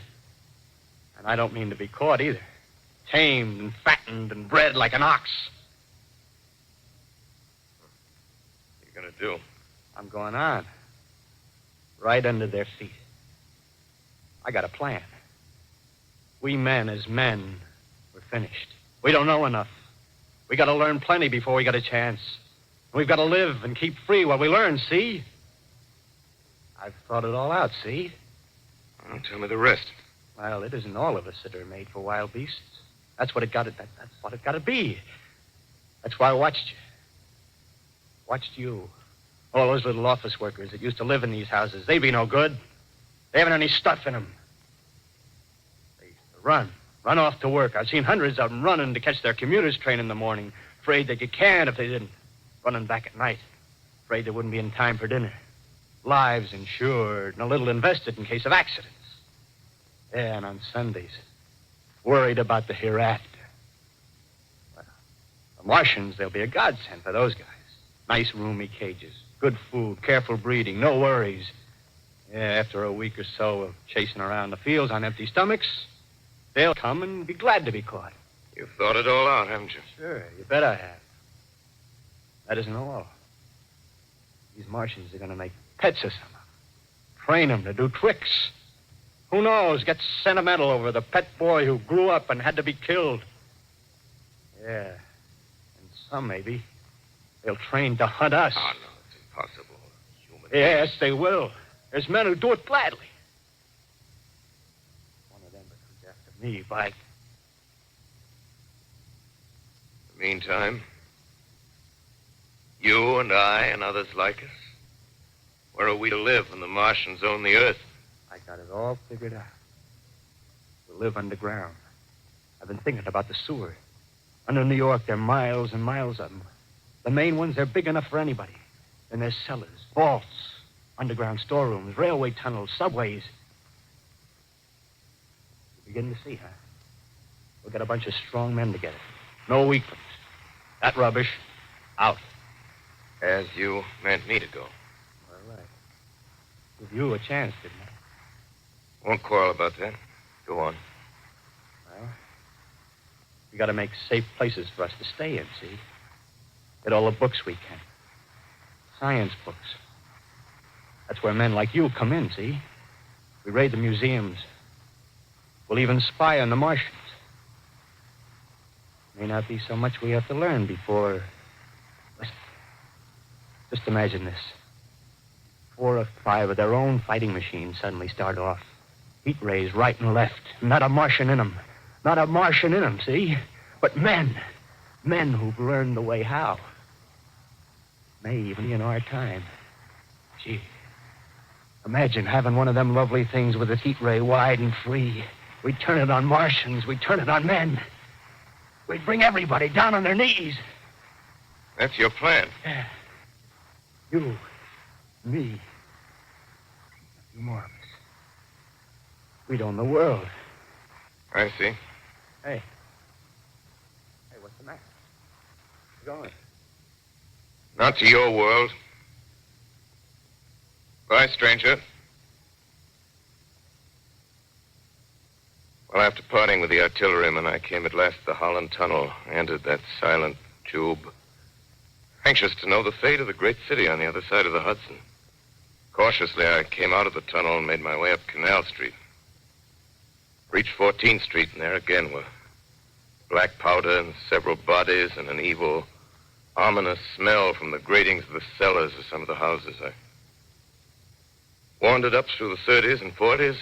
D: And I don't mean to be caught either. Tamed and fattened and bred like an ox.
B: What are you going to do?
D: I'm going on. Right under their feet. I got a plan. We men as men, we're finished. We don't know enough. We got to learn plenty before we got a chance. We've got to live and keep free while we learn, see? I've thought it all out, see?
B: Well, tell me the rest.
D: Well, it isn't all of us that are made for wild beasts. That's what it got to. That's what it got to be. That's why I watched you. Watched you. All those little office workers that used to live in these houses. They'd be no good. They haven't any stuff in them. They used to run off to work. I've seen hundreds of them running to catch their commuter's train in the morning, afraid they'd get canned if they didn't. Running back at night, afraid they wouldn't be in time for dinner. Lives insured and a little invested in case of accidents. Yeah, and on Sundays, worried about the hereafter. Well,
L: The Martians, they'll be a godsend for those guys. Nice, roomy cages, good food, careful breeding, no worries. Yeah, after a week or so of chasing around the fields on empty stomachs, they'll come and be glad to be caught.
B: You've thought it all out, haven't you?
L: Sure, you bet I have. That isn't all. These Martians are going to make pets of some of them. Train them to do tricks. Who knows, get sentimental over the pet boy who grew up and had to be killed. Yeah, and some maybe. They'll train to hunt us.
B: Oh, no, it's impossible. Human
L: Yes, they will. There's men who do it gladly. One of them comes after me, by...
B: In the meantime, you and I and others like us, where are we to live when the Martians own the Earth?
L: I got it all figured out. We'll live underground. I've been thinking about the sewer. Under New York, there are miles and miles of them. The main ones, they're big enough for anybody. Then there's cellars, vaults, underground storerooms, railway tunnels, subways. You begin to see, huh? We'll get a bunch of strong men together. No weaklings. That rubbish, out.
B: As you meant me to go.
L: All right. Give you a chance, didn't I?
B: Won't quarrel about that. Go on.
L: Well, we got to make safe places for us to stay in, see? Get all the books we can. Science books. That's where men like you come in, see? We raid the museums. We'll even spy on the Martians. May not be so much we have to learn before... Listen. Just imagine this. 4 or 5 of their own fighting machines suddenly start off. Heat rays right and left. Not a Martian in them. Not a Martian in them, see? But men. Men who've learned the way how. May even be in our time. Gee. Imagine having one of them lovely things with its heat ray wide and free. We'd turn it on Martians. We'd turn it on men. We'd bring everybody down on their knees.
B: That's your plan.
L: Yeah. You, me, a few more of us. We'd own the world.
B: I see.
L: Hey. Hey, what's the matter? Where you going?
B: Not to your world. Bye, stranger. Well, after parting with the artilleryman, I came at last to the Holland Tunnel. I entered that silent tube, anxious to know the fate of the great city on the other side of the Hudson. Cautiously, I came out of the tunnel and made my way up Canal Street. Reached 14th Street, and there again were black powder and several bodies and an evil, ominous smell from the gratings of the cellars of some of the houses. I wandered up through the 30s and 40s,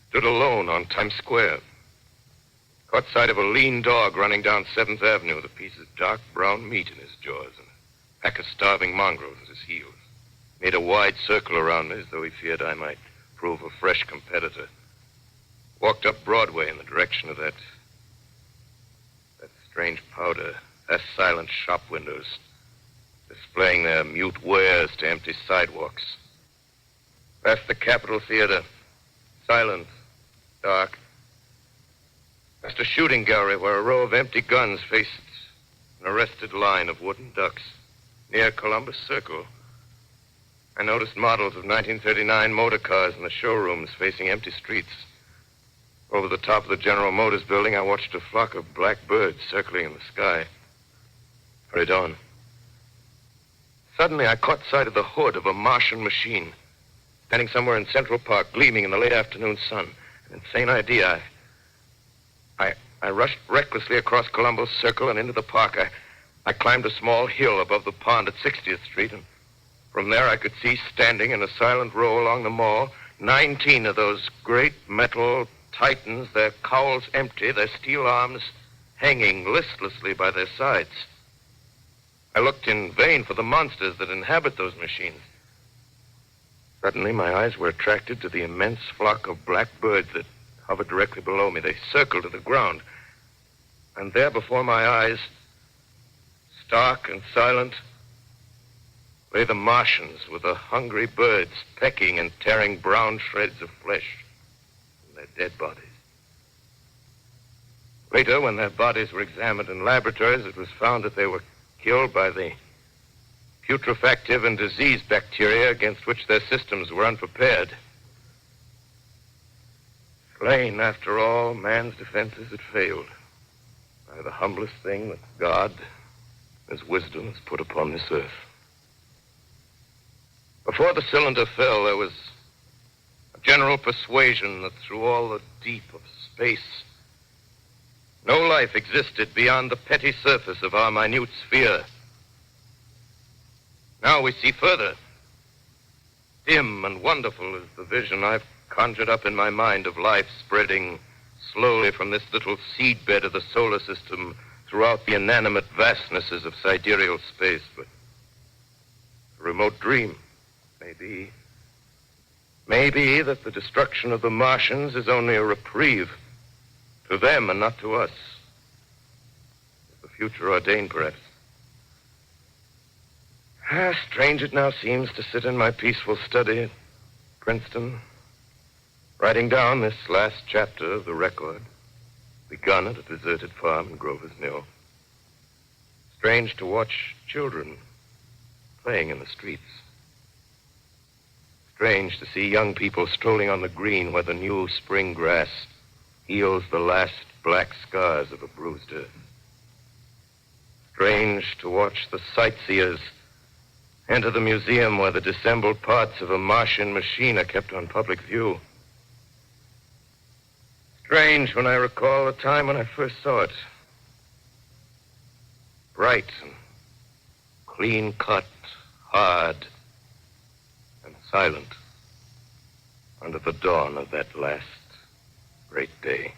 B: stood alone on Times Square, caught sight of a lean dog running down 7th Avenue with a piece of dark brown meat in his jaws and a pack of starving mongrels at his heels. Made a wide circle around me as though he feared I might prove a fresh competitor. Walked up Broadway in the direction of that strange powder, past silent shop windows, displaying their mute wares to empty sidewalks. Past the Capitol Theater, silent, dark. Past a shooting gallery where a row of empty guns faced an arrested line of wooden ducks. Near Columbus Circle, I noticed models of 1939 motor cars in the showrooms facing empty streets. Over the top of the General Motors building, I watched a flock of black birds circling in the sky. Hurried on. Suddenly, I caught sight of the hood of a Martian machine, standing somewhere in Central Park, gleaming in the late afternoon sun. An insane idea. I rushed recklessly across Columbus Circle and into the park. I climbed a small hill above the pond at 60th Street, and from there I could see, standing in a silent row along the mall, 19 of those great metal Titans, their cowls empty, their steel arms hanging listlessly by their sides. I looked in vain for the monsters that inhabit those machines. Suddenly, my eyes were attracted to the immense flock of black birds that hovered directly below me. They circled to the ground. And there before my eyes, stark and silent, lay the Martians with the hungry birds pecking and tearing brown shreds of flesh from their dead bodies. Later, when their bodies were examined in laboratories, it was found that they were killed by the putrefactive and disease bacteria against which their systems were unprepared. Slain, after all, man's defenses had failed by the humblest thing that God, His wisdom, has put upon this earth. Before the cylinder fell, there was a general persuasion that through all the deep of space, no life existed beyond the petty surface of our minute sphere. Now we see further. Dim and wonderful is the vision I've conjured up in my mind of life spreading slowly from this little seedbed of the solar system throughout the inanimate vastnesses of sidereal space. But a remote dream, maybe that the destruction of the Martians is only a reprieve to them and not to us. The future ordained, perhaps. Strange it now seems to sit in my peaceful study at Princeton, writing down this last chapter of the record, begun at a deserted farm in Grover's Mill. Strange to watch children playing in the streets. Strange to see young people strolling on the green where the new spring grass heals the last black scars of a bruised earth. Strange to watch the sightseers enter the museum where the dissembled parts of a Martian machine are kept on public view. Strange when I recall the time when I first saw it. Bright and clean-cut, hard and silent under the dawn of that last great day.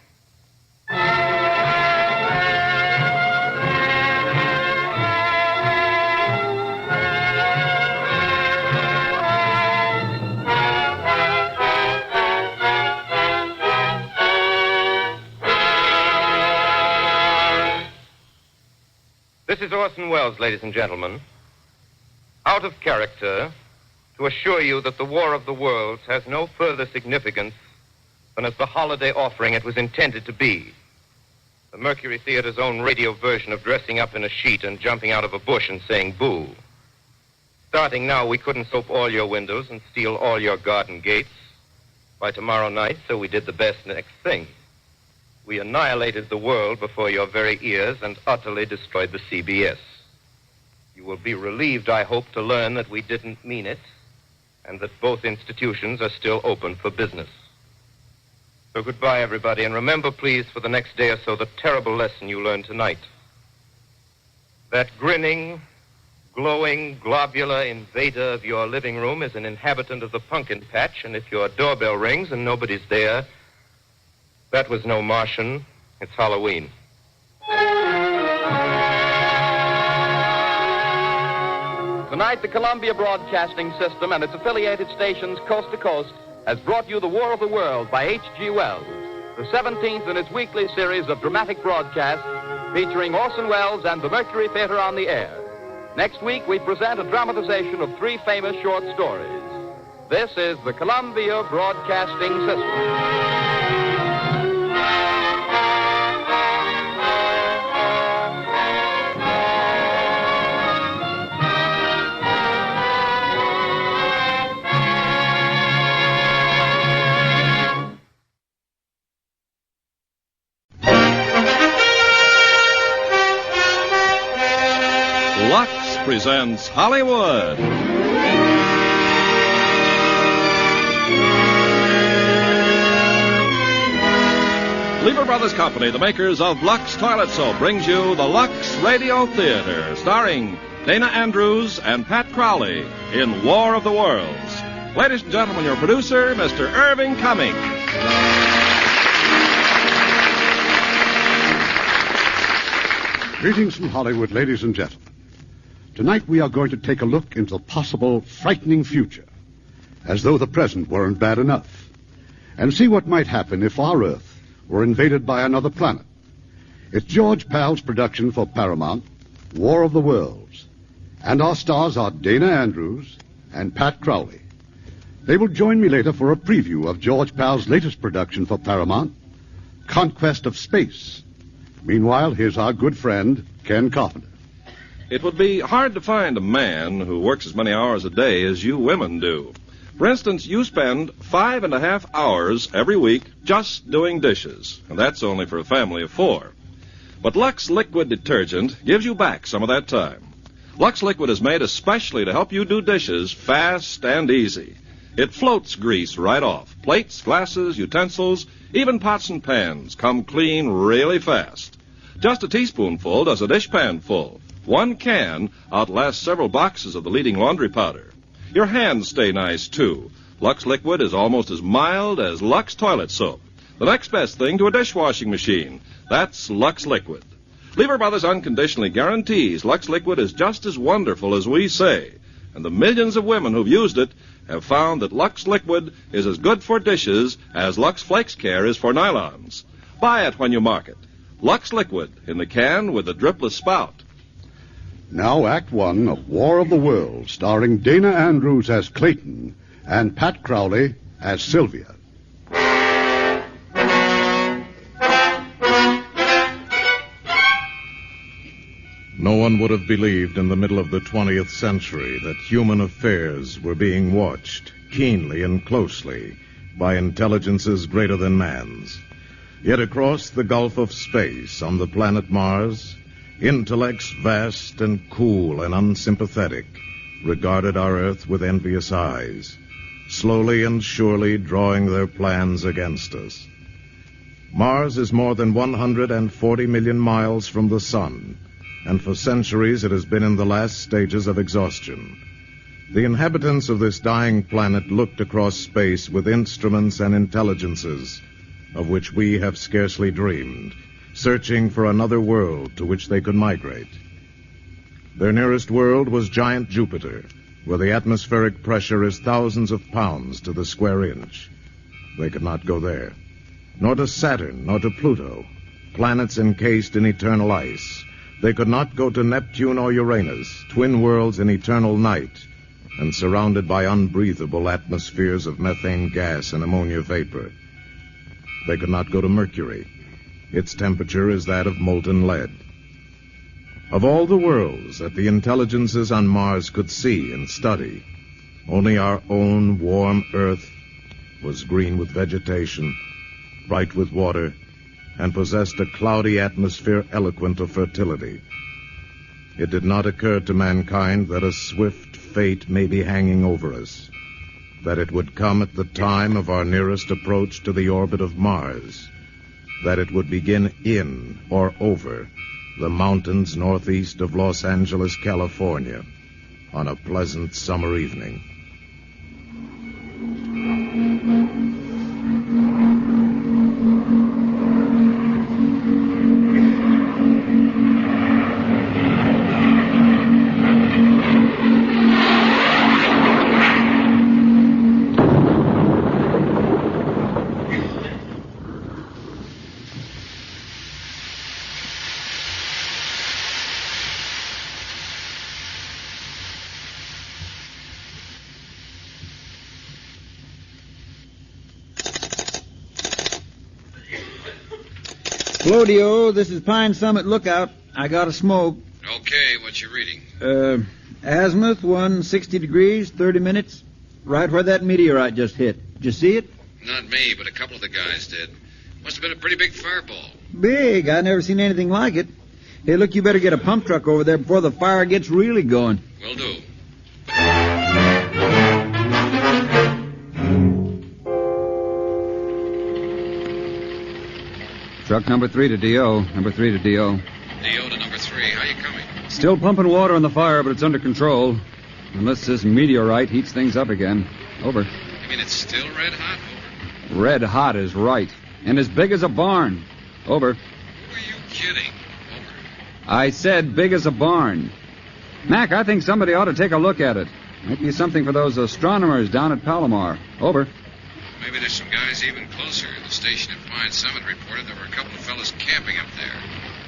B: This is Orson Welles, ladies and gentlemen. Out of character, to assure you that the War of the Worlds has no further significance than as the holiday offering it was intended to be. The Mercury Theater's own radio version of dressing up in a sheet and jumping out of a bush and saying boo. Starting now, we couldn't soap all your windows and steal all your garden gates. By tomorrow night, so we did the best next thing. We annihilated the world before your very ears and utterly destroyed the CBS. You will be relieved, I hope, to learn that we didn't mean it and that both institutions are still open for business. So goodbye, everybody, and remember, please, for the next day or so, the terrible lesson you learned tonight. That grinning, glowing, globular invader of your living room is an inhabitant of the pumpkin patch, and if your doorbell rings and nobody's there, that was no Martian. It's Halloween.
A: Tonight, the Columbia Broadcasting System and its affiliated stations coast to coast has brought you The War of the World by H.G. Wells, the 17th in its weekly series of dramatic broadcasts featuring Orson Welles and the Mercury Theater on the air. Next week, we present a dramatization of 3 famous short stories. This is the Columbia Broadcasting System.
M: Lux presents Hollywood. Lever Brothers Company, the makers of Lux Toilet Soap, brings you the Lux Radio Theater, starring Dana Andrews and Pat Crowley in War of the Worlds. Ladies and gentlemen, your producer, Mr. Irving Cummings.
N: Greetings from Hollywood, ladies and gentlemen. Tonight we are going to take a look into the possible frightening future, as though the present weren't bad enough, and see what might happen if our Earth were invaded by another planet. It's George Pal's production for Paramount, War of the Worlds, and our stars are Dana Andrews and Pat Crowley. They will join me later for a preview of George Pal's latest production for Paramount, Conquest of Space, Meanwhile, here's our good friend, Ken Carpenter.
M: It would be hard to find a man who works as many hours a day as you women do. For instance, you spend 5.5 hours every week just doing dishes, and that's only for a family of 4. But Lux Liquid Detergent gives you back some of that time. Lux Liquid is made especially to help you do dishes fast and easy. It floats grease right off. Plates, glasses, utensils, even pots and pans come clean really fast. Just a teaspoonful does a dishpan full. 1 can outlasts several boxes of the leading laundry powder. Your hands stay nice, too. Lux Liquid is almost as mild as Lux toilet soap. The next best thing to a dishwashing machine. That's Lux Liquid. Lever Brothers unconditionally guarantees Lux Liquid is just as wonderful as we say. And the millions of women who've used it have found that Lux Liquid is as good for dishes as Lux Flakes Care is for nylons. Buy it when you mark it. Lux Liquid in the can with the dripless spout.
N: Now, Act One of War of the Worlds, starring Dana Andrews as Clayton and Pat Crowley as Sylvia.
O: No one would have believed in the middle of the 20th century that human affairs were being watched keenly and closely by intelligences greater than man's. Yet across the gulf of space on the planet Mars, intellects vast and cool and unsympathetic regarded our Earth with envious eyes, slowly and surely drawing their plans against us. Mars is more than 140 million miles from the sun, and for centuries it has been in the last stages of exhaustion. The inhabitants of this dying planet looked across space with instruments and intelligences of which we have scarcely dreamed, searching for another world to which they could migrate. Their nearest world was giant Jupiter, where the atmospheric pressure is thousands of pounds to the square inch. They could not go there. Nor to Saturn, nor to Pluto, planets encased in eternal ice. They could not go to Neptune or Uranus, twin worlds in eternal night, and surrounded by unbreathable atmospheres of methane gas and ammonia vapor. They could not go to Mercury. Its temperature is that of molten lead. Of all the worlds that the intelligences on Mars could see and study, only our own warm Earth was green with vegetation, bright with water, and possessed a cloudy atmosphere eloquent of fertility. It did not occur to mankind that a swift fate may be hanging over us, that it would come at the time of our nearest approach to the orbit of Mars, that it would begin in or over the mountains northeast of Los Angeles, California, on a pleasant summer evening.
P: Claudio, this is Pine Summit Lookout. I got a smoke.
Q: Okay, what you reading?
P: Azimuth, 160 degrees, 30 minutes. Right where that meteorite just hit. Did you see it?
Q: Not me, but a couple of the guys did. Must have been a pretty big fireball.
P: Big. I never seen anything like it. Hey, look, you better get a pump truck over there before the fire gets really going.
Q: Will do.
R: Truck number 3 to D.O. Number 3 to D.O.
Q: D.O. to number 3. How you coming?
R: Still pumping water on the fire, but it's under control. Unless this meteorite heats things up again. Over.
Q: You mean it's still red hot? Over.
R: Red hot is right. And as big as a barn. Over.
Q: Who are you kidding? Over.
R: I said big as a barn. Mac, I think somebody ought to take a look at it. Might be something for those astronomers down at Palomar. Over.
Q: Maybe there's some guys even closer. The station at Pine Summit reported there were a couple of fellas camping up there.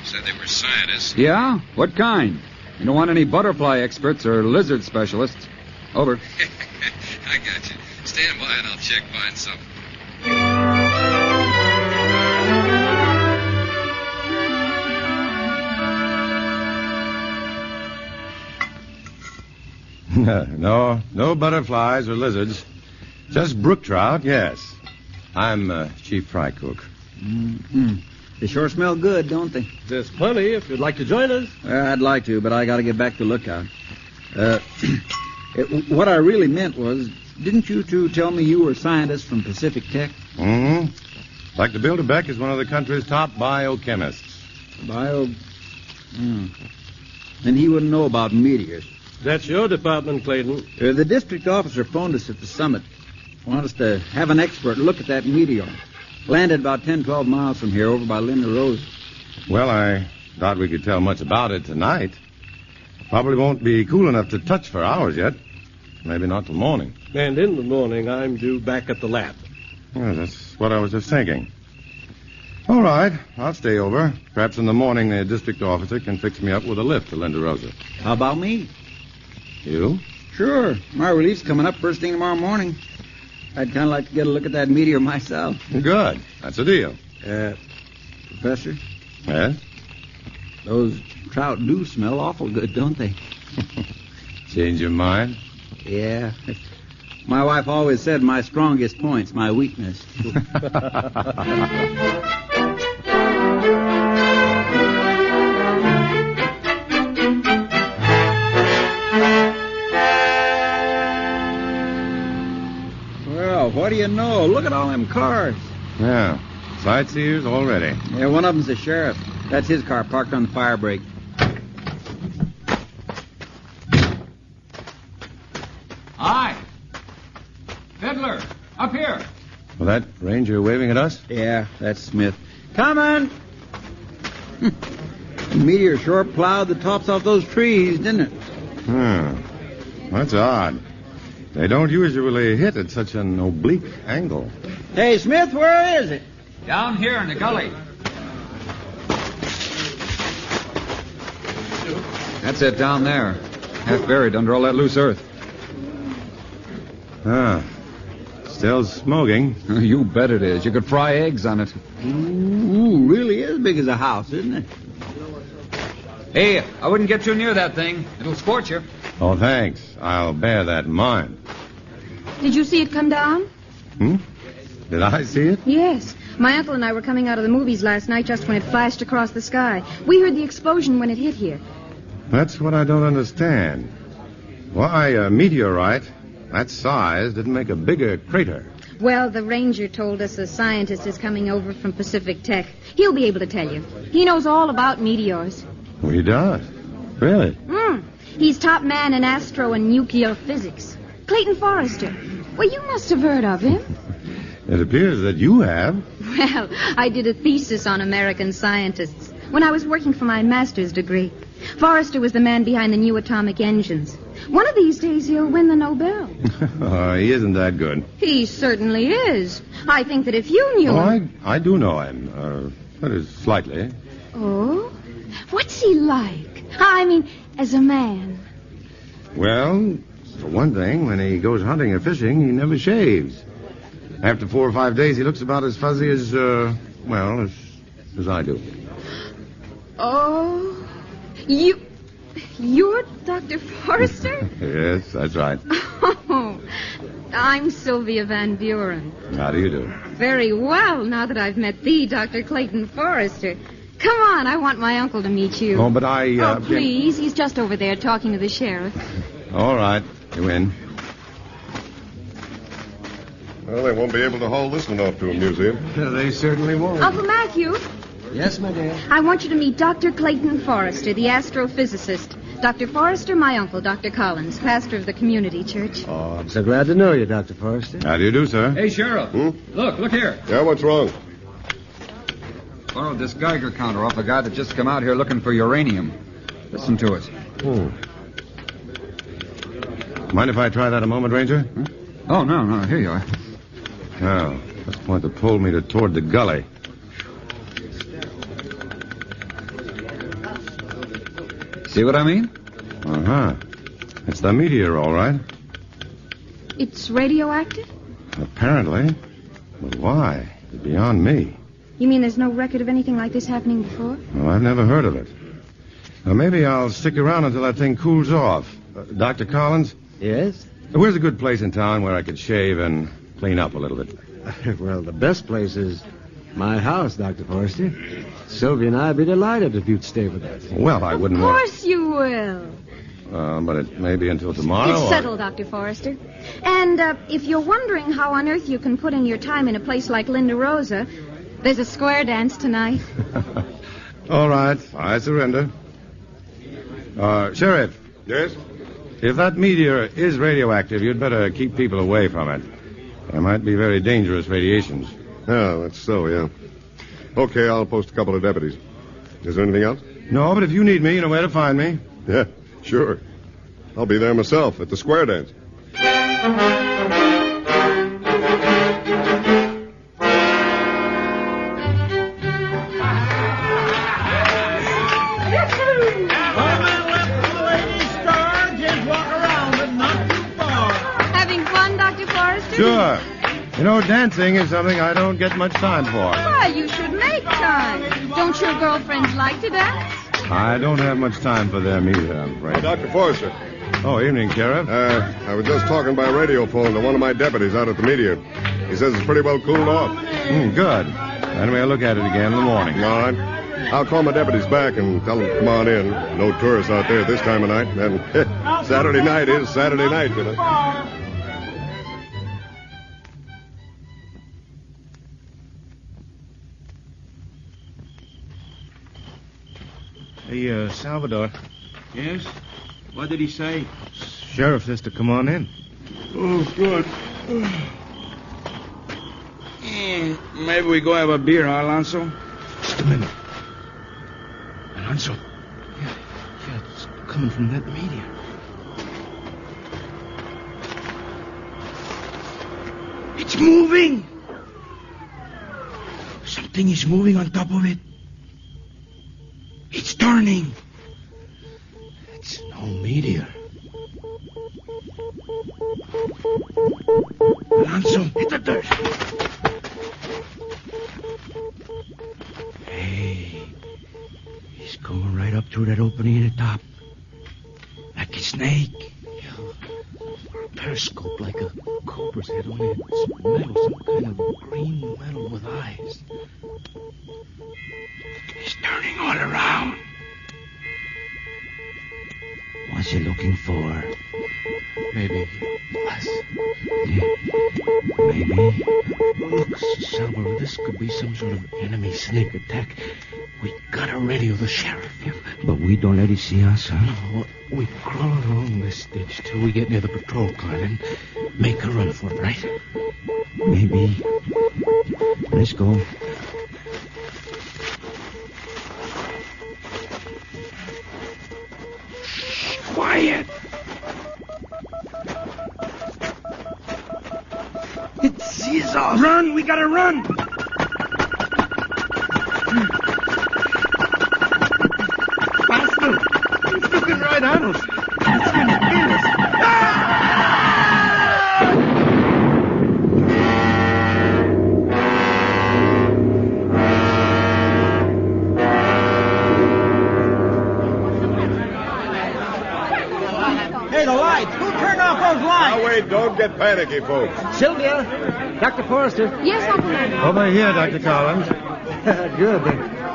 Q: Said they were scientists.
R: Yeah? What kind? You don't want any butterfly experts or lizard specialists. Over.
Q: I got you. Stand by and I'll check Pine Summit.
S: No butterflies or lizards. Just brook trout, yes. I'm chief fry cook.
P: Mm-hmm. They sure smell good, don't they?
D: There's plenty if you'd like to join us.
P: I'd like to, but I got to get back to Lookout. What I really meant was, didn't you two tell me you were scientists from Pacific Tech?
S: Mm-hmm. Dr. Bilderbeck is one of the country's top biochemists.
P: And he wouldn't know about meteors.
D: That's your department, Clayton.
P: The district officer phoned us at the summit. Want us to have an expert look at that meteor. Landed about 10, 12 miles from here over by Linda Rose.
S: Well, I doubt we could tell much about it tonight. Probably won't be cool enough to touch for hours yet. Maybe not till morning.
D: And in the morning, I'm due back at the lab.
S: Well, that's what I was just thinking. All right, I'll stay over. Perhaps in the morning the district officer can fix me up with a lift to Linda Rosa.
P: How about me?
S: You?
P: Sure. My relief's coming up first thing tomorrow morning. I'd kind of like to get a look at that meteor myself.
S: Good. That's a deal.
P: Professor?
S: Yes?
P: Those trout do smell awful good, don't they?
S: Change your mind?
P: Yeah. My wife always said my strongest point's my weakness. Well, what do you know? Look at all them cars.
S: Yeah. Sightseers already.
P: Yeah, one of them's the sheriff. That's his car parked on the fire break.
R: Hi. Fiddler, up here.
S: Well, that ranger waving at us?
P: Yeah, that's Smith. Coming! The meteor sure plowed the tops off those trees, didn't it?
S: That's odd. They don't usually hit at such an oblique angle.
P: Hey, Smith, where is it?
R: Down here in the gully. That's it down there. Half buried under all that loose earth.
S: Still smoking.
R: You bet it is. You could fry eggs on it.
P: Ooh, really is big as a house, isn't it?
R: Hey, I wouldn't get too near that thing. It'll scorch you.
S: Oh, thanks. I'll bear that in mind.
T: Did you see it come down?
S: Did I see it?
T: Yes. My uncle and I were coming out of the movies last night just when it flashed across the sky. We heard the explosion when it hit here.
S: That's what I don't understand. Why, a meteorite that size didn't make a bigger crater.
T: Well, the ranger told us a scientist is coming over from Pacific Tech. He'll be able to tell you. He knows all about meteors.
S: Oh, he does? Really?
T: He's top man in astro and nuclear physics. Clayton Forrester. Well, you must have heard of him.
S: It appears that you have.
T: Well, I did a thesis on American scientists when I was working for my master's degree. Forrester was the man behind the new atomic engines. One of these days he'll win the Nobel.
S: He isn't that good.
T: He certainly is. I think that if you knew him...
S: I do know him. That is, slightly.
T: Oh? What's he like? I mean, as a man.
S: Well, for one thing, when he goes hunting or fishing, he never shaves. After 4 or 5 days, he looks about as fuzzy as I do.
T: Oh, you're Dr. Forrester?
S: Yes, that's right.
T: Oh, I'm Sylvia Van Buren.
S: How do you do?
T: Very well, now that I've met the Dr. Clayton Forrester. Come on, I want my uncle to meet you.
S: Oh, but I...
T: Oh, please, he's just over there talking to the sheriff.
S: All right, you in.
U: Well, they won't be able to haul this one off to a museum.
S: They certainly won't.
T: Uncle Matthew.
U: Yes, my dear.
T: I want you to meet Dr. Clayton Forrester, the astrophysicist. Dr. Forrester, my uncle, Dr. Collins, pastor of the community church.
U: Oh, I'm so glad to know you, Dr. Forrester.
S: How do you do, sir?
R: Hey, Sheriff. Look here.
U: Yeah, what's wrong?
R: Borrowed this Geiger counter off a guy that just come out here looking for uranium. Listen to it.
S: Mind if I try that a moment, Ranger?
R: Oh, no, here you are.
S: Now, let's point the pole meter toward the gully.
R: See what I mean?
S: It's the meteor, all right.
T: It's radioactive?
S: Apparently. But why? It's beyond me.
T: You mean there's no record of anything like this happening before?
S: Well, I've never heard of it. Well, maybe I'll stick around until that thing cools off. Dr. Collins,
P: Yes?
S: Where's a good place in town where I could shave and clean up a little bit?
I: Well, the best place is my house, Dr. Forrester. Sylvia and I'd be delighted if you'd stay with us.
S: Well, I wouldn't
T: Of
S: want...
T: course you will.
S: But it may be until tomorrow.
T: It's
S: or-
T: settled, Dr. Forrester. And if you're wondering how on earth you can put in your time in a place like Linda Rosa, there's a square dance tonight.
S: All right, I surrender. Sheriff.
U: Yes?
S: If that meteor is radioactive, you'd better keep people away from it. There might be very dangerous radiations.
U: Yeah, that's so, yeah. Okay, I'll post a couple of deputies. Is there anything else?
S: No, but if you need me, you know where to find me.
U: Yeah, sure. I'll be there myself at the square dance.
T: Having fun, Dr. Forrester?
S: Sure. You know, dancing is something I don't get much time for.
T: Why, you should make time. Don't your girlfriends like to dance?
S: I don't have much time for them either, I'm afraid.
U: Dr. Forrester.
S: Oh, evening, Sheriff.
U: I was just talking by radio phone to one of my deputies out at the meteor. He says it's pretty well cooled off.
S: Good. Then we'll look at it again in the morning.
U: All right. I'll call my deputies back and tell them to come on in. No tourists out there this time of night. And Saturday night is Saturday night, you know.
S: Hey, Salvador.
V: Yes? What did he say?
S: Sheriff says to come on in.
V: Oh, good. Maybe we go have a beer, huh, Alonso?
I: Just a minute. Alonso. Yeah, it's coming from that meteor. It's moving! Something is moving on top of it. It's turning. It's no meteor. Alonso, hit the dirt. Hey, he's going right up through that opening at the top. Like a snake. Periscope like a cobra's head, only it's metal, some kind of green metal with eyes. He's turning all around. What's he looking for? Maybe us. Yeah. Maybe. Look, Salvador, this could be some sort of enemy sneak attack. We gotta radio the sheriff. Yeah. But we don't let him see us, huh? No, we crawl along this ditch till we get near the patrol car and make a run for it, right? Maybe. Let's go. Quiet! It sees us! Run! We gotta run! Faster! It's looking right at us! It's gonna kill us!
P: Hey, the lights. Who turned off those lights?
U: Now, wait, don't get panicky, folks.
I: Sylvia! Dr. Forrester.
T: Yes, Uncle Henry.
S: Over here, Dr. Collins.
I: Good.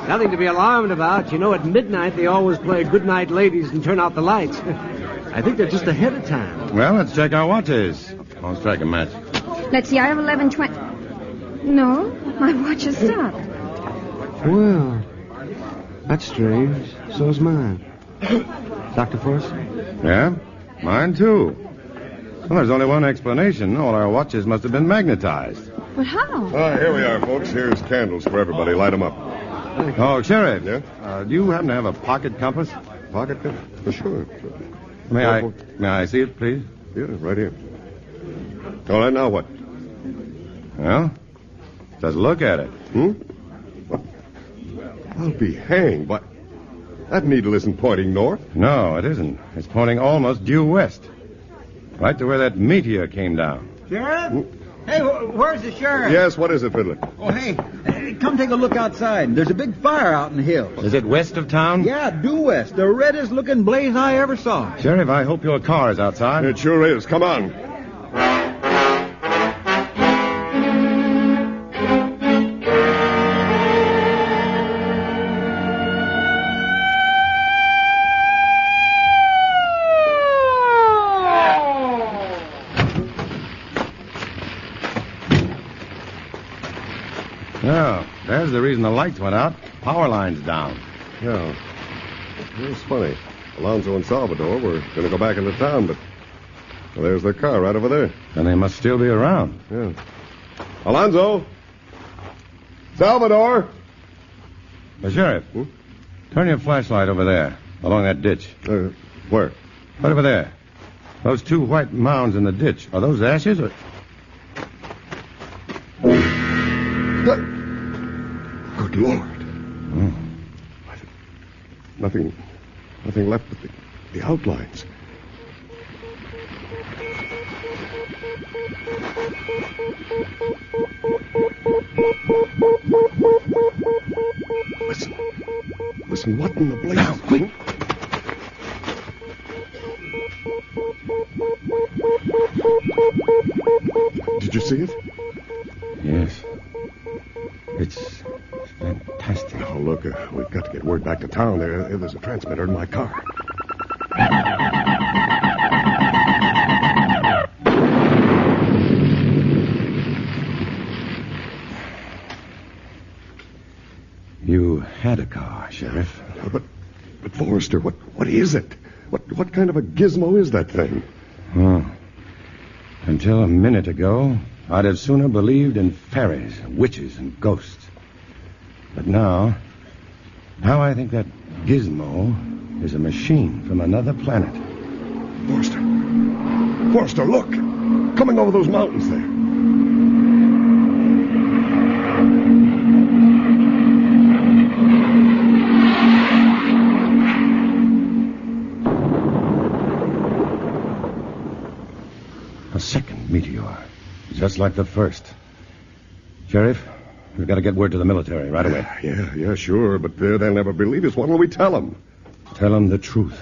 I: Nothing to be alarmed about. You know, at midnight they always play Goodnight Ladies and turn out the lights. I think they're just ahead of time.
S: Well, let's check our watches. I'll strike a match.
T: Let's see, I have 11:20. No, my watch has stopped.
I: Well, that's strange. So's mine. Dr. Forrester?
S: Yeah? Mine, too. Well, there's only one explanation. All our watches must have been magnetized.
T: But how?
U: Here we are, folks. Here's candles for everybody. Light them up.
S: Oh, Sheriff.
U: Yeah?
S: Do you happen to have a pocket compass?
U: Pocket compass? For sure.
S: May I see it, please?
U: Yeah, right here. All right, now what?
S: Well, just look at it.
U: What? I'll be hanged, but that needle isn't pointing north.
S: No, it isn't. It's pointing almost due west. Right to where that meteor came down.
P: Sheriff? Hey, where's the sheriff?
U: Yes, what is it, Fiddler?
P: Oh, hey, Hey, come take a look outside. There's a big fire out in the hills.
S: Is it west of town?
P: Yeah, due west. The reddest looking blaze I ever saw.
S: Sheriff, I hope your car is outside.
U: It sure is. Come on.
S: Yeah, there's the reason the lights went out. Power line's down.
U: Yeah. It's funny. Alonzo and Salvador were going to go back into town, but well, there's their car right over there.
S: And they must still be around.
U: Yeah. Alonzo! Salvador!
S: Sheriff, turn your flashlight over there, along that ditch.
U: Where?
S: Right over there. Those two white mounds in the ditch. Are those ashes or...
U: Good Lord. Nothing left but the outlines. Listen, what in the blazes? Now, quick. Did you see it?
S: Yes. It's fantastic.
U: Oh, look, we've got to get word back to town. There's a transmitter in my car.
S: You had a car, Sheriff.
U: But Forrester, what is it? What kind of a gizmo is that thing?
S: Oh. Until a minute ago, I'd have sooner believed in fairies, witches, and ghosts. But now I think that gizmo is a machine from another planet.
U: Forrester, look! Coming over those mountains there.
S: A second meteor, just like the first. Sheriff, we've got to get word to the military right away.
U: Yeah, sure, but they'll never believe us. What will we tell them?
S: Tell them the truth.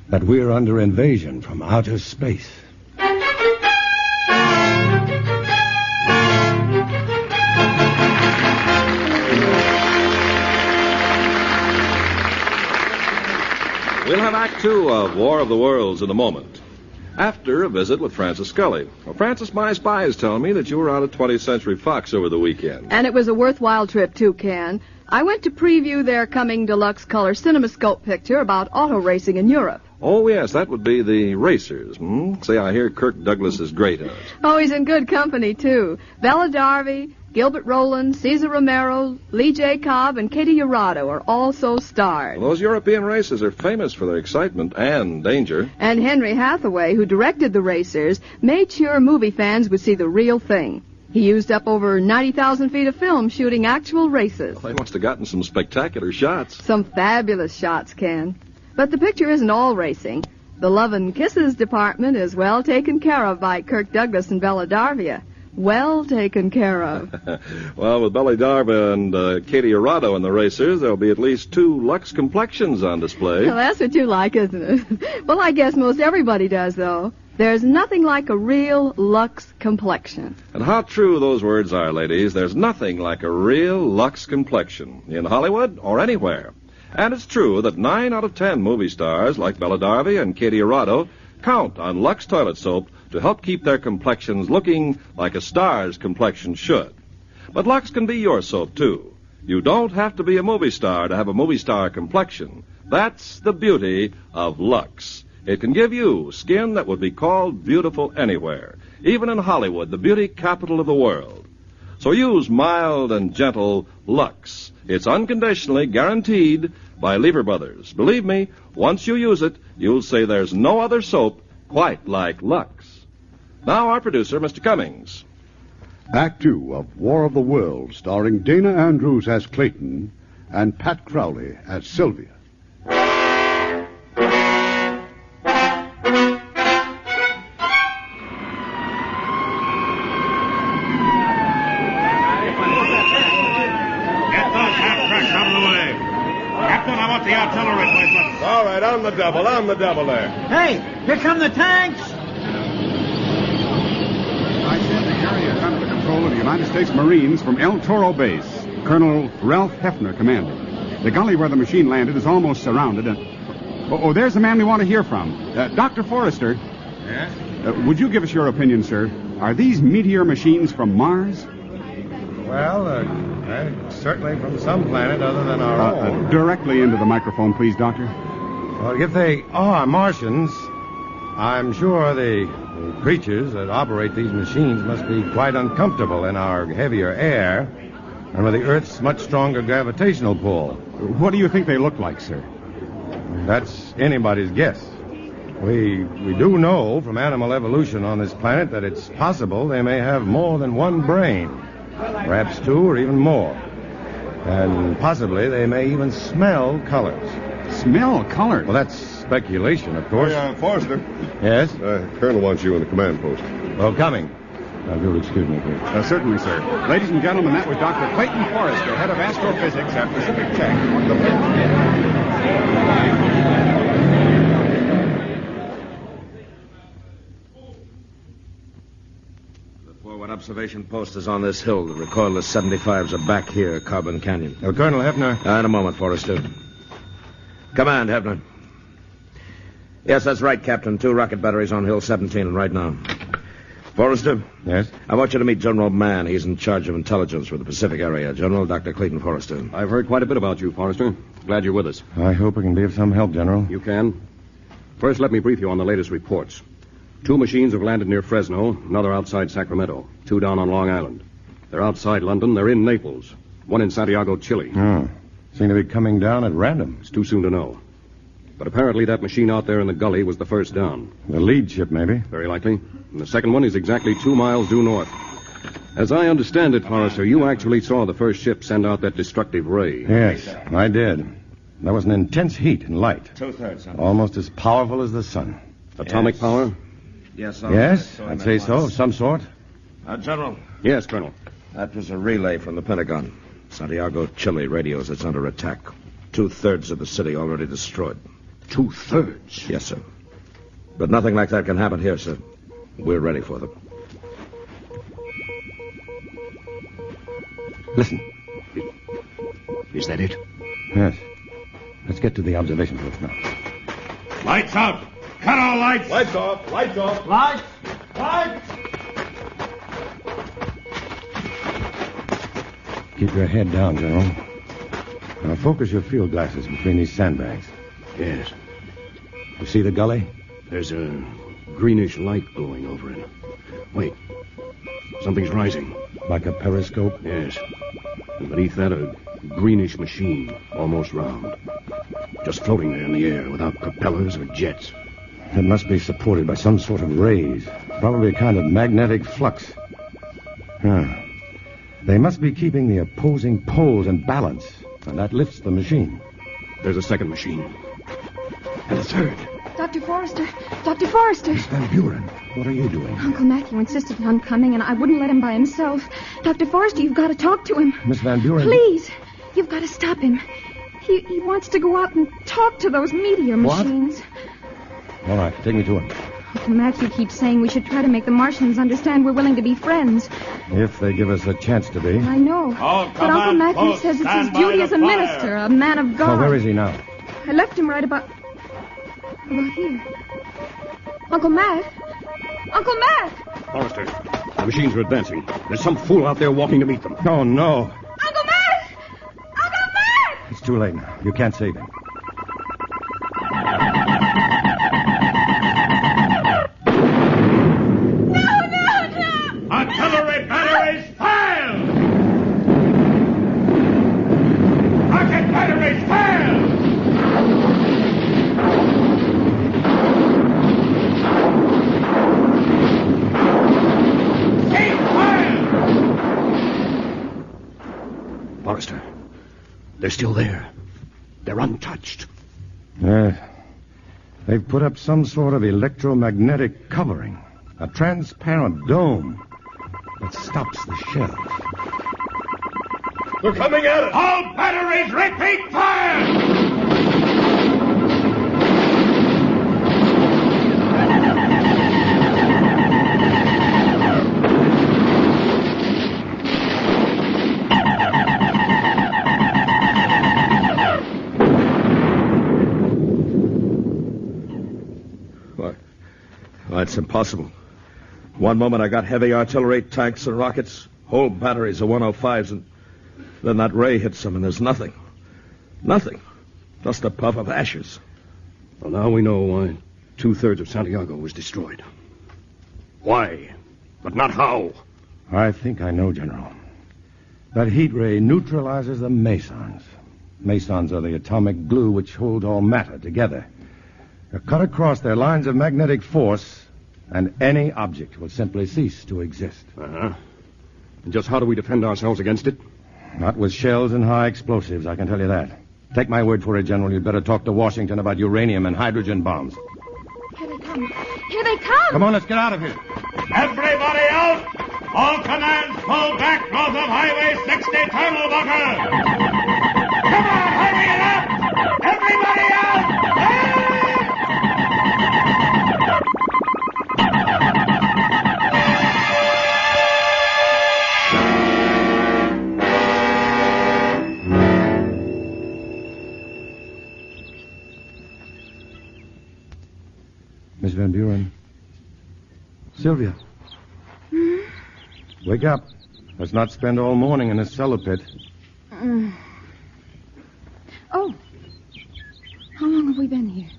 S: That we're under invasion from outer space.
M: We'll have Act Two of War of the Worlds in a moment. After a visit with Francis Scully. Well, Francis, my spies tell me that you were out at 20th Century Fox over the weekend.
C: And it was a worthwhile trip, too, Ken. I went to preview their coming deluxe color CinemaScope picture about auto racing in Europe.
M: Oh, yes, that would be the Racers. Say, I hear Kirk Douglas is great in it.
C: Oh, he's in good company, too. Bella Darby, Gilbert Rowland, Cesar Romero, Lee J. Cobb, and Katie Urado are also starred.
M: Well, those European races are famous for their excitement and danger.
C: And Henry Hathaway, who directed the Racers, made sure movie fans would see the real thing. He used up over 90,000 feet of film shooting actual races.
M: Well, they must have gotten some spectacular shots.
C: Some fabulous shots, Ken. But the picture isn't all racing. The Love and Kisses department is well taken care of by Kirk Douglas and Bella Darvia. Well taken care of.
M: Well, with Bella Darvia and Katie Urado in the Racers, there'll be at least 2 Lux complexions on display.
C: Well, that's what you like, isn't it? Well, I guess most everybody does, though. There's nothing like a real Lux complexion.
M: And how true those words are, ladies. There's nothing like a real Lux complexion in Hollywood or anywhere. And it's true that 9 out of 10 movie stars like Bella Darvia and Katie Urado count on Lux toilet soap to help keep their complexions looking like a star's complexion should. But Lux can be your soap, too. You don't have to be a movie star to have a movie star complexion. That's the beauty of Lux. It can give you skin that would be called beautiful anywhere, even in Hollywood, the beauty capital of the world. So use mild and gentle Lux. It's unconditionally guaranteed by Lever Brothers. Believe me, once you use it, you'll say there's no other soap quite like Lux. Now our producer, Mr. Cummings.
N: Act 2 of War of the Worlds, starring Dana Andrews as Clayton and Pat Crowley as Sylvia.
U: the artillery placement. All right, on the double there.
P: Hey, here come the tanks!
F: I send the area under the control of the United States Marines from El Toro Base. Colonel Ralph Hefner commanding. The gully where the machine landed is almost surrounded, and... Oh, there's the man we want to hear from. Dr. Forrester.
U: Yes?
F: Would you give us your opinion, sir? Are these meteor machines from Mars?
S: Well, certainly from some planet other than our own.
F: Directly into the microphone, please, Doctor.
S: Well, if they are Martians, I'm sure the creatures that operate these machines must be quite uncomfortable in our heavier air and with the Earth's much stronger gravitational pull.
F: What do you think they look like, sir?
S: That's anybody's guess. We do know from animal evolution on this planet that it's possible they may have more than one brain. Perhaps two or even more. And possibly they may even smell colors.
F: Smell colors?
S: Well, that's speculation, of course.
U: Hey, Forrester.
S: Yes?
U: Colonel wants you in the command post.
S: Well, coming. If you'll excuse me, please.
F: Certainly, sir. Ladies and gentlemen, that was Dr. Clayton Forrester, head of astrophysics at Pacific Tech. On the
I: Forward observation post is on this hill. The recoilless 75s are back here, Carbon Canyon.
S: Colonel Hefner.
I: In a moment, Forrester. Command, Hefner. Yes, that's right, Captain. 2 rocket batteries on Hill 17 right now. Forrester?
S: Yes?
I: I want you to meet General Mann. He's in charge of intelligence for the Pacific area. General Dr. Clayton Forrester.
F: I've heard quite a bit about you, Forrester. Glad you're with us.
S: I hope I can be of some help, General.
F: You can. First, let me brief you on the latest reports. 2 machines have landed near Fresno, another outside Sacramento, 2 down on Long Island. They're outside London. They're in Naples. 1 in Santiago, Chile.
S: Oh. Seem to be coming down at random.
F: It's too soon to know. But apparently that machine out there in the gully was the first down.
S: The lead ship, maybe?
F: Very likely. And the second one is exactly 2 miles due north. As I understand it, Forrester, you actually saw the first ship send out that destructive ray.
S: Yes, I did. There was an intense heat and light.
I: 2/3, son.
S: Almost as powerful as the sun.
F: Atomic power?
I: Yes,
S: Yes, I'd say so, of some sort.
I: General.
F: Yes, Colonel.
I: That was a relay from the Pentagon. Santiago, Chile radios it's under attack. 2/3 of the city already destroyed.
F: 2/3?
I: Yes, sir. But nothing like that can happen here, sir. We're ready for them.
F: Listen. Is that it?
S: Yes. Let's get to the observation post now.
U: Lights out. Cut all lights. Lights off. Lights off.
P: Lights!
U: Lights.
S: Keep your head down, General. Now focus your field glasses between these sandbags.
F: Yes.
S: You see the gully?
F: There's a greenish light glowing over it. Wait. Something's rising.
S: Like a periscope?
F: Yes. And beneath that, a greenish machine, almost round. Just floating there in the air without propellers or jets.
S: It must be supported by some sort of rays. Probably a kind of magnetic flux. They must be keeping the opposing poles in balance, and that lifts the machine.
F: There's a second machine. And a third.
T: Dr. Forrester! Dr. Forrester!
S: Miss Van Buren, what are you doing?
T: Uncle Matthew insisted on coming, and I wouldn't let him by himself. Dr. Forrester, you've got to talk to him.
S: Miss Van Buren...
T: Please! You've got to stop him. He wants to go out and talk to those meteor machines.
S: All right, take me to him.
T: Uncle Matthew keeps saying we should try to make the Martians understand we're willing to be friends.
S: If they give us a chance to be.
T: I know. But Uncle Matthew says it's his duty as a minister, a man of God.
S: Oh, where is he now?
T: I left him right about here. Uncle Matt? Uncle Matt!
F: Forrester, the machines are advancing. There's some fool out there walking to meet them.
S: Oh, no.
T: Uncle Matt! Uncle Matt!
S: It's too late now. You can't save him.
U: Artillery batteries fire! Rocket batteries fire! Keep fire!
F: Forrester, they're still there. They're untouched.
S: They've put up some sort of electromagnetic covering. A transparent dome that stops the shell.
U: They're coming at us! All batteries, repeat fire!
V: That's impossible. One moment I got heavy artillery, tanks, and rockets, whole batteries of 105s, and then that ray hits them, and there's nothing. Nothing. Just a puff of ashes.
U: Well, now we know why 2/3 of Santiago was destroyed. Why? But not how.
S: I think I know, General. That heat ray neutralizes the mesons. Mesons are the atomic glue which hold all matter together. They're cut across their lines of magnetic force, and any object will simply cease to exist.
U: Uh-huh. And just how do we defend ourselves against it?
S: Not with shells and high explosives, I can tell you that. Take my word for it, General. You'd better talk to Washington about uranium and hydrogen bombs.
T: Here they come. Here they come!
S: Come on, let's get out of here.
G: Everybody out! All commands pull back north of Highway 60 Tunnel Bunker! Come on, hurry it up! Everybody out!
S: Miss Van Buren. Sylvia. Wake up. Let's not spend all morning in this cellar pit.
T: Oh. How long have we been here?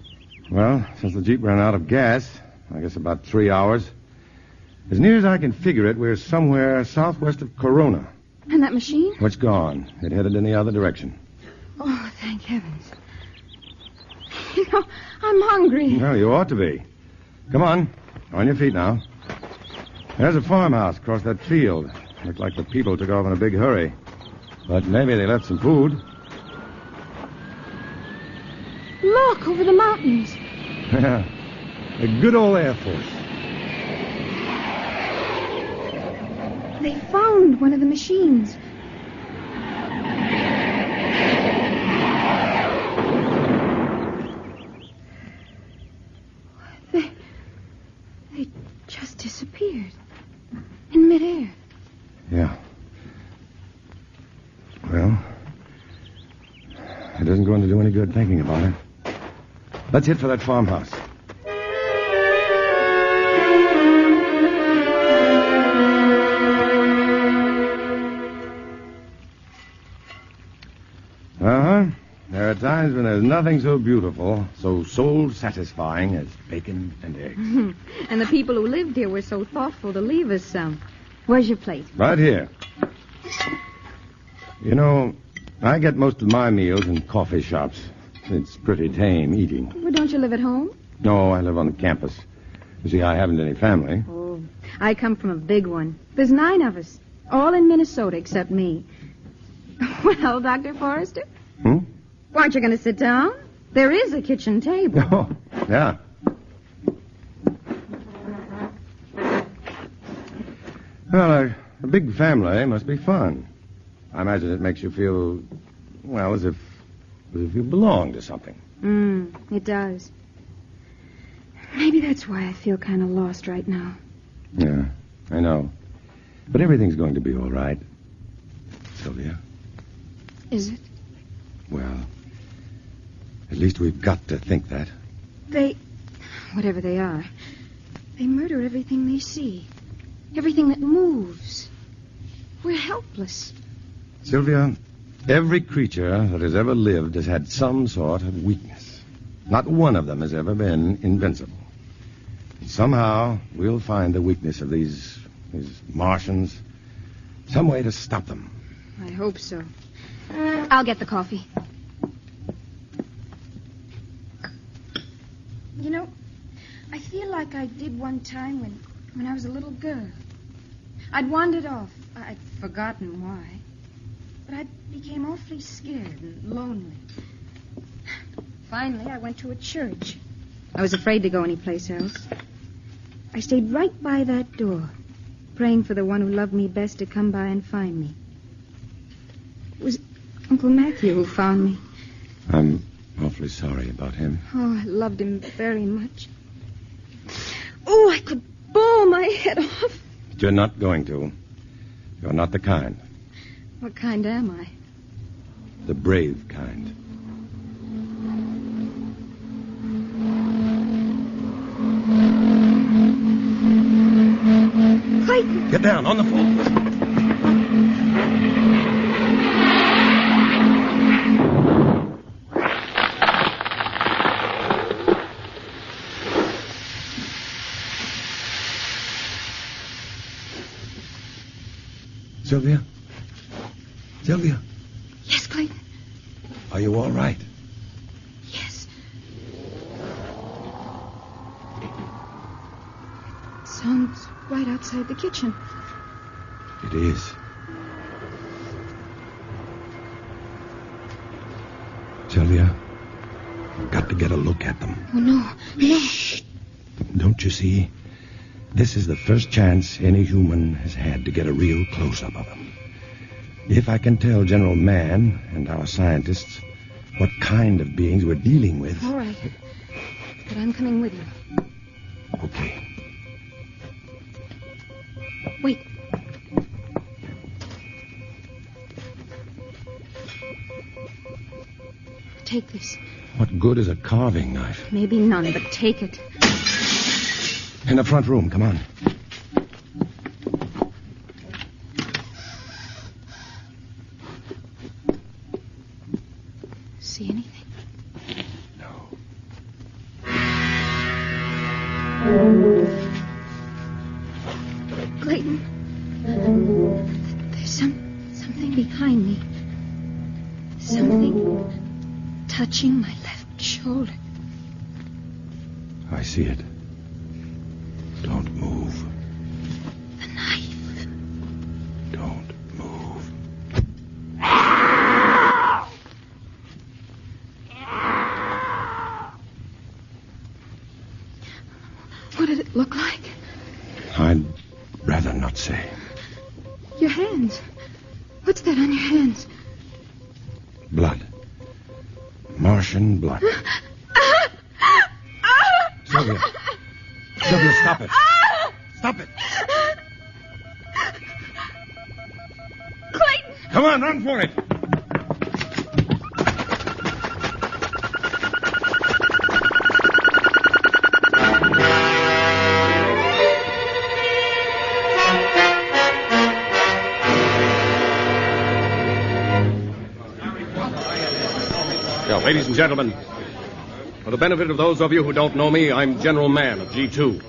S: Well, since the Jeep ran out of gas, I guess about 3 hours. As near as I can figure it, we're somewhere southwest of Corona.
T: And that machine?
S: It's gone. It headed in the other direction.
T: Oh, thank heavens. You know, I'm hungry.
S: Well, you ought to be. Come on your feet now. There's a farmhouse across that field. Looks like the people took off in a big hurry. But maybe they left some food.
T: Look, over the mountains.
S: Yeah, a good old Air Force.
T: They found one of the machines. They just disappeared. In midair.
S: Yeah. Well, it isn't going to do any good thinking about it. Let's hit for that farmhouse. Uh-huh. There are times when there's nothing so beautiful, so soul-satisfying as bacon and eggs.
T: And the people who lived here were so thoughtful to leave us some. Where's your plate?
S: Right here. You know, I get most of my meals in coffee shops. It's pretty tame eating.
T: Well, don't you live at home?
S: No, I live on the campus. You see, I haven't any family.
T: Oh, I come from a big one. There's 9 of us, all in Minnesota except me. Well, Dr. Forrester? Aren't you going to sit down? There is a kitchen table.
S: Oh, yeah. Well, a big family must be fun. I imagine it makes you feel, well, as if you belong to something.
T: It does. Maybe that's why I feel kind of lost right now.
S: Yeah, I know. But everything's going to be all right, Sylvia.
T: Is it?
S: Well, at least we've got to think that.
T: Whatever they are, they murder everything they see. Everything that moves. We're helpless.
S: Sylvia, every creature that has ever lived has had some sort of weakness. Not one of them has ever been invincible. And somehow, we'll find the weakness of these Martians. Some way to stop them.
T: I hope so. I'll get the coffee. You know, I feel like I did one time when I was a little girl. I'd wandered off. I'd forgotten why. But I became awfully scared and lonely. Finally, I went to a church. I was afraid to go anyplace else. I stayed right by that door, praying for the one who loved me best to come by and find me. It was Uncle Matthew who found me.
S: I'm awfully sorry about him.
T: Oh, I loved him very much. Oh, I could bawl my head off.
S: But you're not going to. You're not the kind.
T: What kind am I?
S: The brave kind. Get down, on the floor. Sylvia? Sylvia?
T: Yes, Clayton.
S: Are you all right?
T: Yes. Sounds right outside the kitchen.
S: It is. Sylvia, I've got to get a look at them.
T: Oh, no. No.
S: Shh. Don't you see? This is the first chance any human has had to get a real close-up of them. If I can tell General Mann and our scientists what kind of beings we're dealing with...
T: All right. But I'm coming with you.
S: Okay.
T: Wait. Take this.
S: What good is a carving knife?
T: Maybe none, but take it.
S: In the front room, come on.
T: See anything?
S: No.
T: Clayton, there's something behind me. Something touching my left shoulder.
S: I see it. Don't move.
T: The knife.
S: Don't move.
T: What did it look like?
S: I'd rather not say.
T: Your hands. What's that on your hands?
S: Blood. Martian blood. Sylvia. Sylvia, stop it. Stop it.
T: Clayton!
S: Come on, run for it.
M: Ladies and gentlemen, for the benefit of those of you who don't know me, I'm General Mann of G2.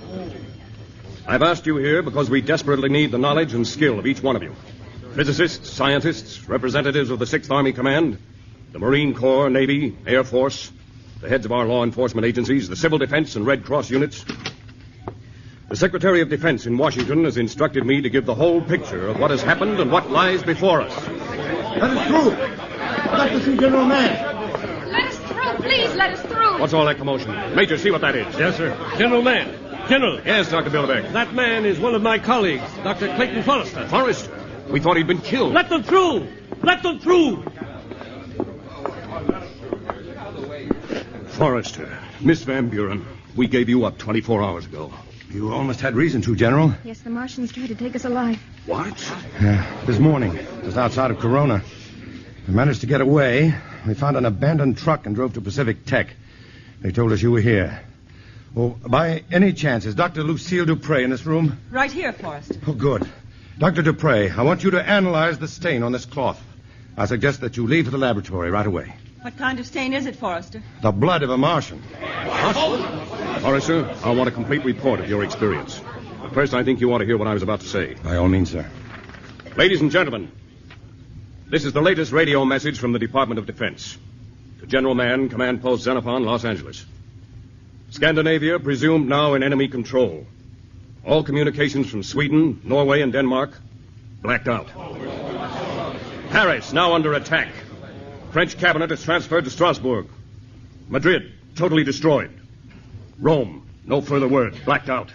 M: I've asked you here because we desperately need the knowledge and skill of each one of you. Physicists, scientists, representatives of the 6th Army Command, the Marine Corps, Navy, Air Force, the heads of our law enforcement agencies, the Civil Defense and Red Cross units. The Secretary of Defense in Washington has instructed me to give the whole picture of what has happened and what lies before us.
E: That is true. I'd like to see General Mann.
K: Let us through, please, let us through.
M: What's all that commotion? Major, see what that is.
W: Yes, sir. General Mann. General.
M: Yes, Dr. Bilderbeck.
W: That man is one of my colleagues, Dr. Clayton Forrester.
M: Forrester? We thought he'd been killed.
W: Let them through! Let them through!
M: Forrester, Miss Van Buren, we gave you up 24 hours ago.
S: You almost had reason to, General.
T: Yes, the Martians tried to take us alive.
M: What?
S: This morning, just outside of Corona. We managed to get away. We found an abandoned truck and drove to Pacific Tech. They told us you were here. Oh, by any chance, is Dr. Lucille Dupre in this room?
K: Right here, Forrester.
S: Oh, good. Dr. Dupre, I want you to analyze the stain on this cloth. I suggest that you leave for the laboratory right away.
K: What kind of stain is it, Forrester?
S: The blood of a Martian.
M: Forrester, I want a complete report of your experience. But first, I think you ought to hear what I was about to say.
S: By all means, sir.
M: Ladies and gentlemen, this is the latest radio message from the Department of Defense. To General Mann, Command Post Xenophon, Los Angeles. Scandinavia presumed now in enemy control. All communications from Sweden, Norway, and Denmark blacked out. Paris now under attack. French cabinet is transferred to Strasbourg. Madrid totally destroyed. Rome, no further word, blacked out.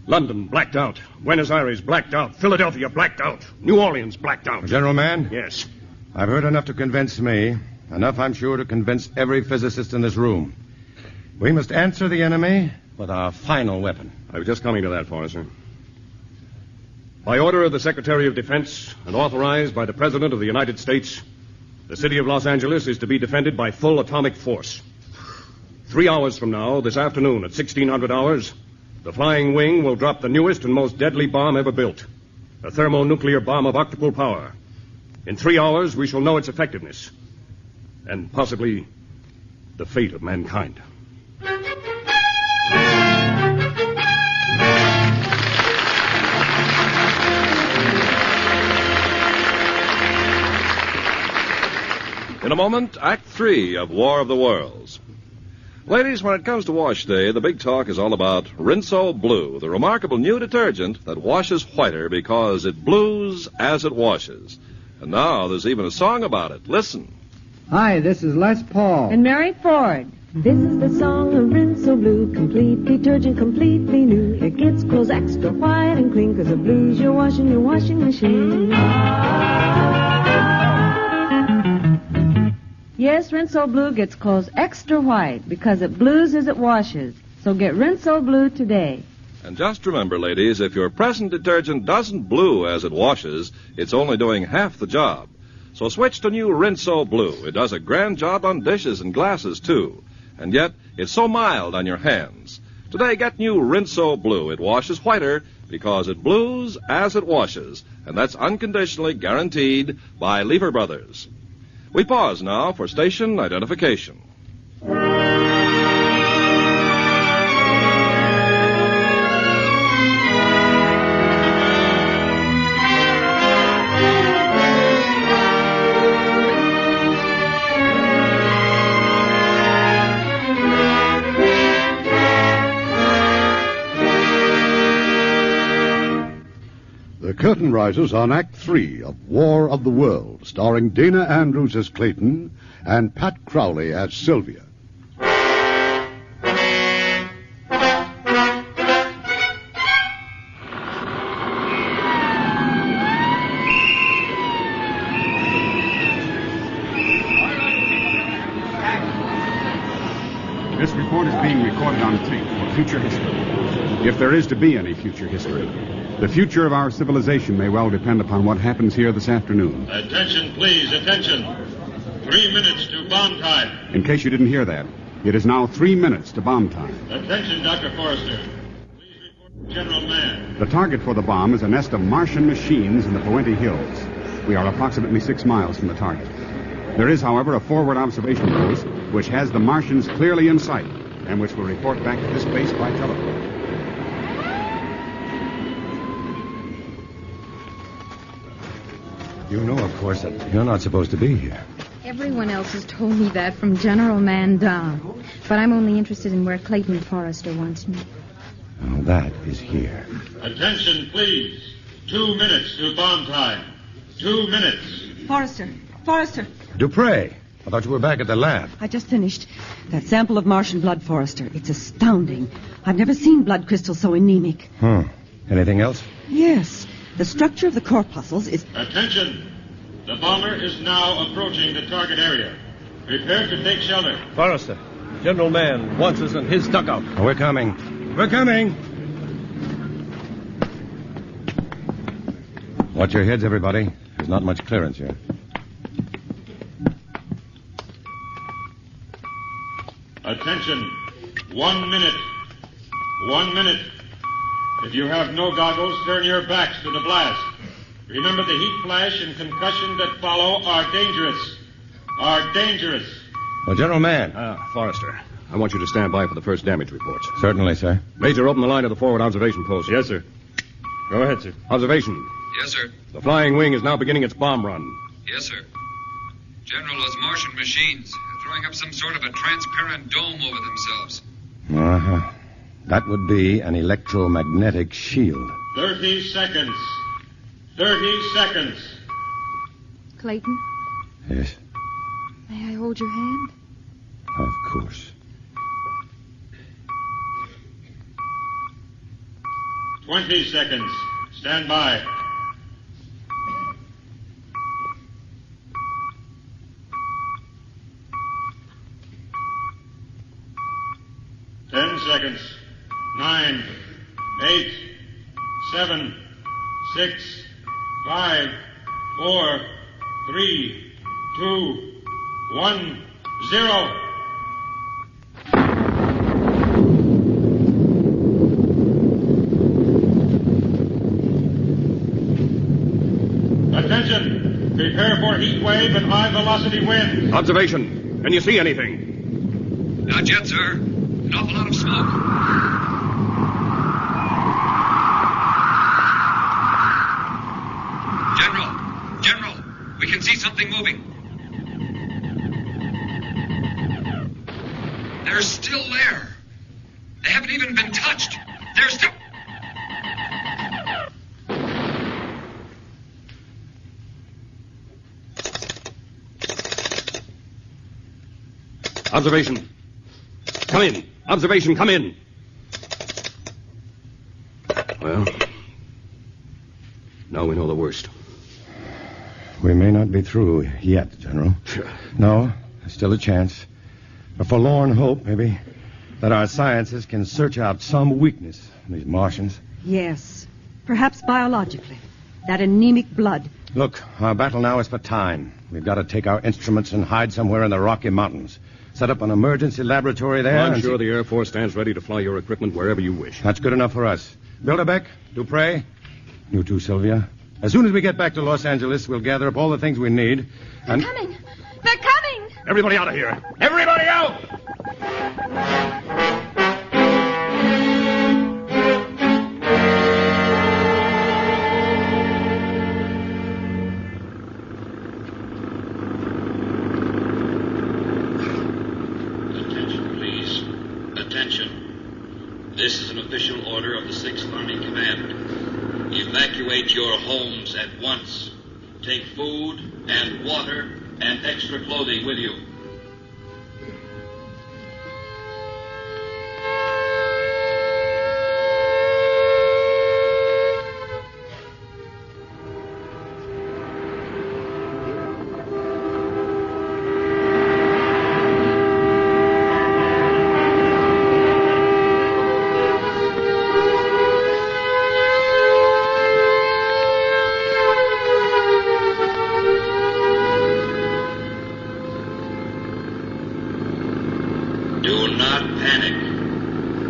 M: London, blacked out. Buenos Aires, blacked out. Philadelphia, blacked out. New Orleans, blacked out.
S: General Mann?
M: Yes.
S: I've heard enough to convince me. Enough, I'm sure, to convince every physicist in this room. We must answer the enemy with our final weapon.
M: I was just coming to that, Forrester. By order of the Secretary of Defense and authorized by the President of the United States, the city of Los Angeles is to be defended by full atomic force. 3 hours from now, this afternoon at 1600 hours, the Flying Wing will drop the newest and most deadly bomb ever built.
H: A thermonuclear bomb of octuple power. In 3 hours, we shall know its effectiveness. And possibly the fate of mankind.
M: In a moment, Act 3 of War of the Worlds. Ladies, when it comes to wash day, the big talk is all about Rinso Blue, the remarkable new detergent that washes whiter because it blues as it washes. And now there's even a song about it. Listen.
J: Hi, this is Les Paul.
L: And Mary Ford. This is the song of Rinso Blue, complete detergent, completely new. It gets clothes extra white and clean, 'cause it blues your washing machine. Yes, Rinso Blue gets clothes extra white because it blues as it washes. So get Rinso Blue today.
M: And just remember, ladies, if your present detergent doesn't blue as it washes, it's only doing half the job. So switch to new Rinso Blue. It does a grand job on dishes and glasses, too. And yet, it's so mild on your hands. Today, get new Rinso Blue. It washes whiter because it blues as it washes. And that's unconditionally guaranteed by Lever Brothers. We pause now for station identification.
N: The curtain rises on Act 3 of War of the World, starring Dana Andrews as Clayton and Pat Crowley as Sylvia.
F: This report is being recorded on tape for future history. If there is to be any future history, the future of our civilization may well depend upon what happens here this afternoon.
G: Attention, please, attention. 3 minutes to bomb time.
F: In case you didn't hear that, it is now 3 minutes to bomb time.
G: Attention, Dr. Forrester. Please report to General Mann.
F: The target for the bomb is a nest of Martian machines in the Puente Hills. We are approximately 6 miles from the target. There is, however, a forward observation post which has the Martians clearly in sight and which will report back to this base by telephone.
S: You know, of course, that you're not supposed to be here.
T: Everyone else has told me that from General Mann down. But I'm only interested in where Clayton Forrester wants me.
S: Oh, that is here.
G: Attention, please. 2 minutes to bomb time. 2 minutes.
K: Forrester.
S: Dupre, I thought you were back at the lab.
K: I just finished. That sample of Martian blood, Forrester. It's astounding. I've never seen blood crystals so anemic.
S: Anything else?
K: Yes. The structure of the corpuscles is...
G: Attention. The bomber is now approaching the target area. Prepare to take shelter.
H: Forrester, General Mann wants us in his dugout.
S: Oh, we're coming.
H: We're coming.
S: Watch your heads, everybody. There's not much clearance here.
G: Attention. 1 minute. 1 minute. If you have no goggles, turn your backs to the blast. Remember, the heat flash and concussion that follow are dangerous.
S: Well, General Mann.
H: Forrester, I want you to stand by for the first damage reports.
S: Certainly, sir.
H: Major, open the line to the forward observation post.
D: Yes, sir. Go ahead, sir.
H: Observation.
Q: Yes, sir.
H: The flying wing is now beginning its bomb run.
Q: Yes, sir. General, those Martian machines are throwing up some sort of a transparent dome over themselves.
S: Uh-huh. That would be an electromagnetic shield.
G: 30 seconds. 30 seconds.
T: Clayton,
S: Yes,
T: may I hold your hand?
S: of course.
G: 20 seconds. Stand by. Ten seconds. 9, 8, 7, 6, 5, 4, 3, 2, 1, 0. Attention! Prepare for heat wave and high velocity wind.
H: Observation. Can you see anything?
Q: Not yet, sir. An awful lot of smoke. General, we can see something moving. They're still there. They haven't even been touched. They're still...
H: Observation. Come in. Observation, come in. Well, now we know the worst.
S: We may not be through yet, General.
H: Sure.
S: No, there's still a chance. A forlorn hope, maybe, that our scientists can search out some weakness in these Martians.
K: Yes, perhaps biologically. That anemic blood.
S: Look, our battle now is for time. We've got to take our instruments and hide somewhere in the Rocky Mountains. Set up an emergency laboratory there.
H: I'm sure the Air Force stands ready to fly your equipment wherever you wish.
S: That's good enough for us. Bilderbeck, Dupre, you too, Sylvia. As soon as we get back to Los Angeles, we'll gather up all the things we need.
A: They're coming! They're coming!
H: Everybody out of here! Everybody out!
Q: This is an official order of the 6th Army Command. Evacuate your homes at once. Take food and water and extra clothing with you. Do not panic.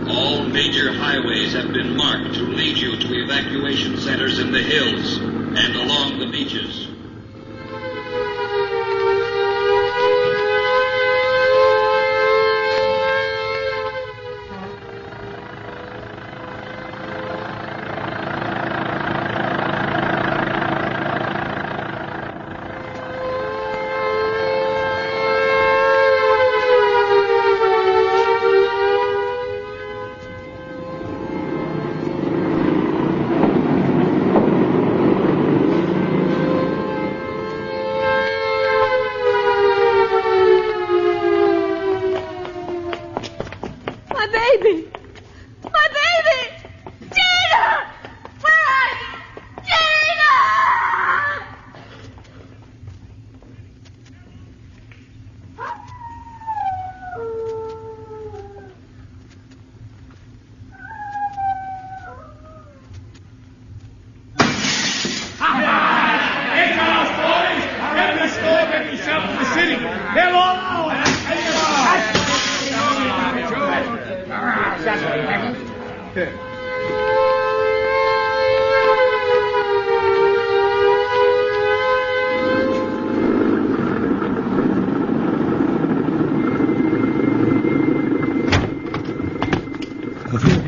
Q: All major highways have been marked to lead you to evacuation centers in the hills and along the beaches.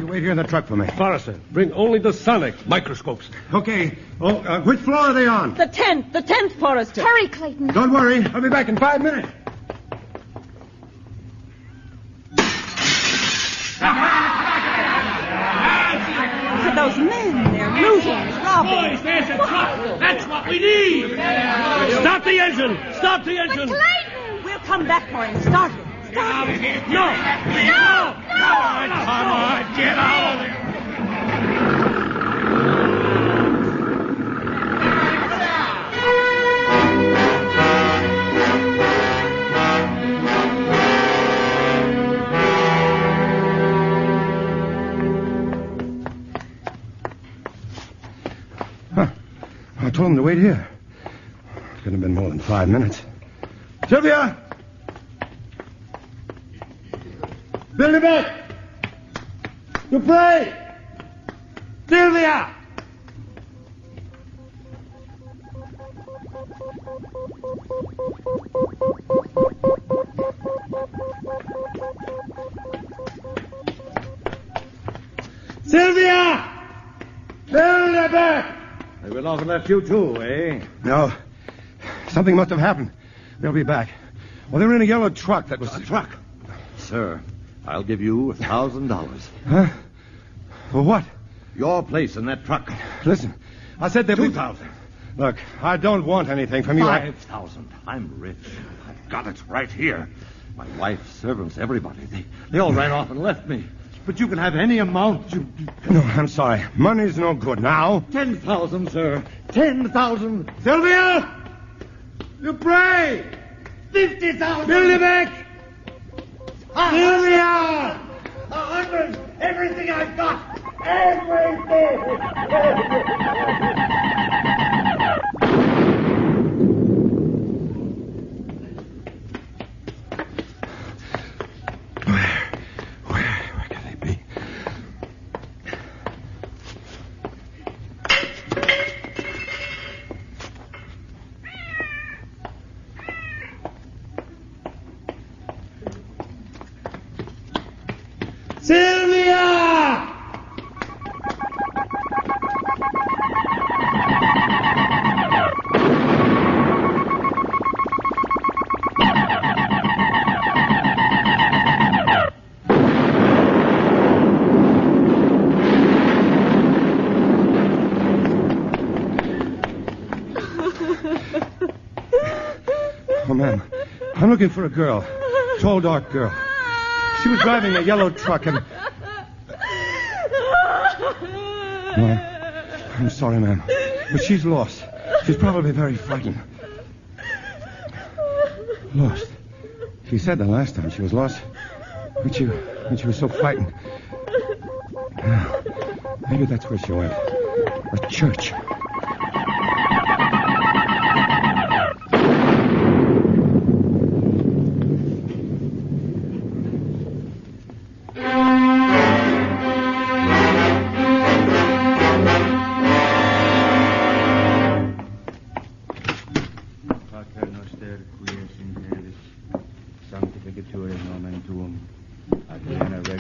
S: Wait here in the truck for me.
W: Forrester, bring only the sonic microscopes.
S: Okay. Which floor are they on?
K: The 10th, Forrester.
A: Hurry, Clayton.
S: Don't worry. I'll be back in 5 minutes.
K: Look at those men. They're looting, robbing.
W: Boys, there's a truck. That's what we need. Stop the engine. Stop the engine.
K: But Clayton! We'll come back for him. Start it.
W: Get out of here. No. Come on. Get out of there.
S: I told him to wait here. Couldn't have been more than 5 minutes. Sylvia! Bilderbeck! Dupre! Sylvia!
W: Sylvia! Sylvia!
V: They went off and left you too, eh?
S: No. Something must have happened. They'll be back. Well, they were in a yellow truck that was...
V: A truck? Sir, I'll give you $1,000.
S: Huh? For what?
V: Your place in that truck.
S: Listen, I said they'll be...
V: 2,000.
S: Look, I don't want anything from you.
V: 5,000. I'm rich. I've got it right here. My wife, servants, everybody. They all ran off and left me. But you can have any amount you...
S: No, I'm sorry. Money's no good now.
V: 10,000, sir. 10,000. Sylvia! You pray! 50,000.
W: Bilderbeck! Sylvia!
V: 100. Everything I've got. Everything.
S: Where can they be?
W: Sylvia!
S: Oh, ma'am, I'm looking for a girl. Tall, dark girl. She was driving a yellow truck and... No, I'm sorry, ma'am, but she's lost. She's probably very frightened. Lost. She said the last time she was lost when she was so frightened. Maybe that's where she went. A church.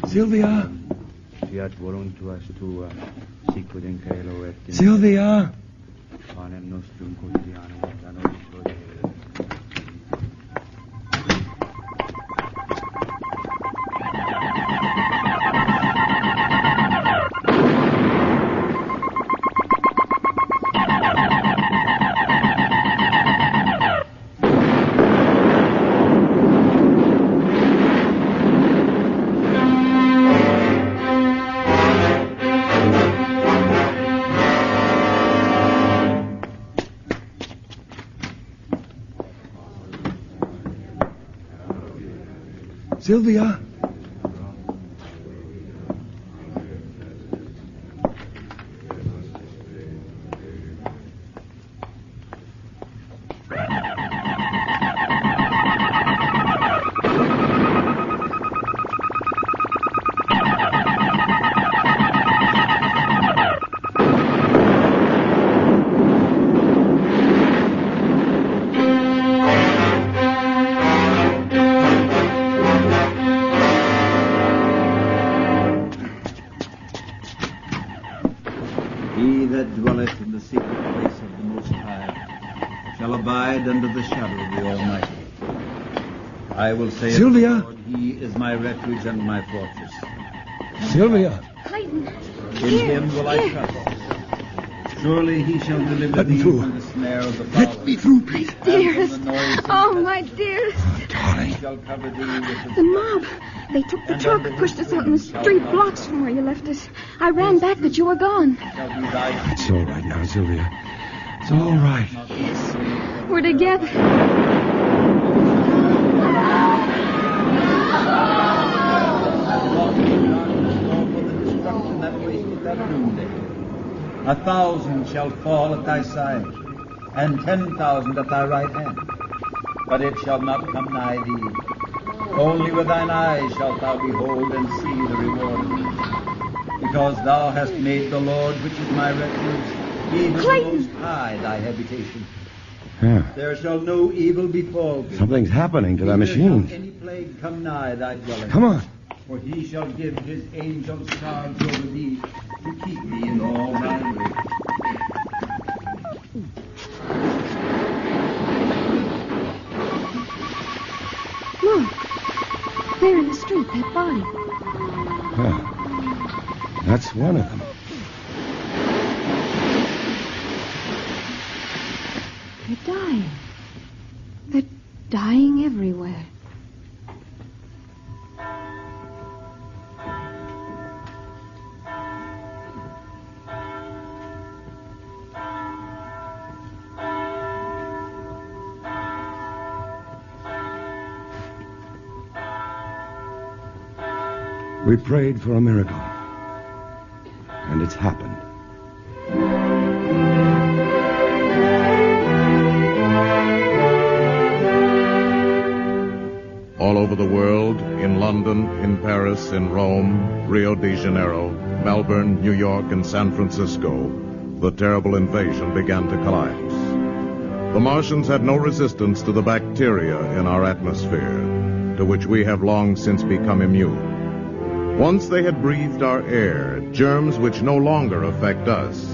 S: Sylvia! Sylvia! Sylvia!
P: He that dwelleth in the secret place of the Most High shall abide under the shadow of the Almighty. I will say,
S: Sylvia!
P: of the Lord, He is my refuge and my fortress.
S: Sylvia!
A: Clayton.
P: In Him will I trust. Surely He shall deliver
S: Let me
P: thee
S: through.
P: from the snare of the fowler.
S: Let me through, please.
A: Dearest.
P: And from the noise of
A: Oh,
P: the
A: my dearest.
S: Darling.
P: He shall cover thee with His
A: The mob. They took the truck, pushed us out in the street blocks from where you left us. I ran back, but you were gone.
P: shall be thy
S: It's all right now, Sylvia. It's all right.
A: Yes. We're together.
P: destruction that wasteth at noonday. 1,000 shall fall at thy side, and 10,000 at thy right hand, but it shall not come nigh thee. Only with thine eyes shalt thou behold and see the reward of it. Because thou hast made the Lord, which is my refuge, even the Most High, thy habitation.
S: Yeah.
P: There shall no evil befall thee.
S: Something's happening to that
P: Neither
S: machine.
P: shall any plague come nigh thy dwelling.
S: Come on.
P: For he shall give his angels charge over thee to keep thee in all thy ways.
A: Look. There in the street, that body.
S: Well, that's one of them.
A: They're dying. They're dying everywhere.
S: We prayed for a miracle. And it's happened.
B: All over the world, in London, in Paris, in Rome, Rio de Janeiro, Melbourne, New York, and San Francisco, the terrible invasion began to collapse. The Martians had no resistance to the bacteria in our atmosphere, to which we have long since become immune. Once they had breathed our air, germs which no longer affect us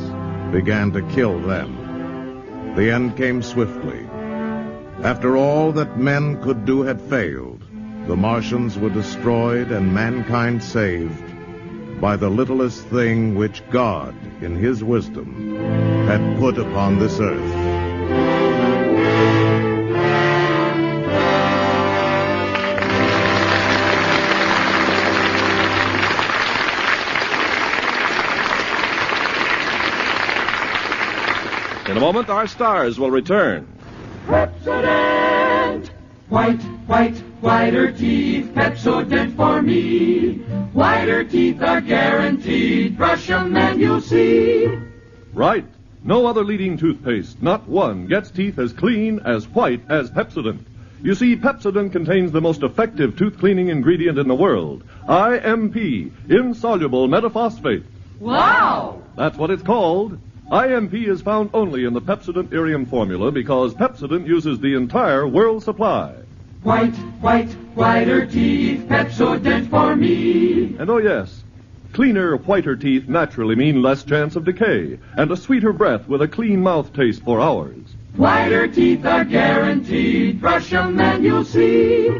B: began to kill them. The end came swiftly. After all that men could do had failed, the Martians were destroyed and mankind saved by the littlest thing which God, in his wisdom, had put upon this earth.
M: In a moment, our stars will return.
O: Pepsodent! White, white, whiter teeth, Pepsodent for me. Whiter teeth are guaranteed. Brush 'em and you'll see.
R: Right. No other leading toothpaste, not one, gets teeth as clean, as white as Pepsodent. You see, Pepsodent contains the most effective tooth cleaning ingredient in the world, IMP, insoluble metaphosphate.
O: Wow!
R: That's what it's called. IMP is found only in the Pepsodent Irium formula because Pepsodent uses the entire world supply.
O: White, white, whiter teeth, Pepsodent for me.
R: And oh yes, cleaner, whiter teeth naturally mean less chance of decay and a sweeter breath with a clean mouth taste for hours.
O: Whiter teeth are guaranteed. Brush 'em and you'll see.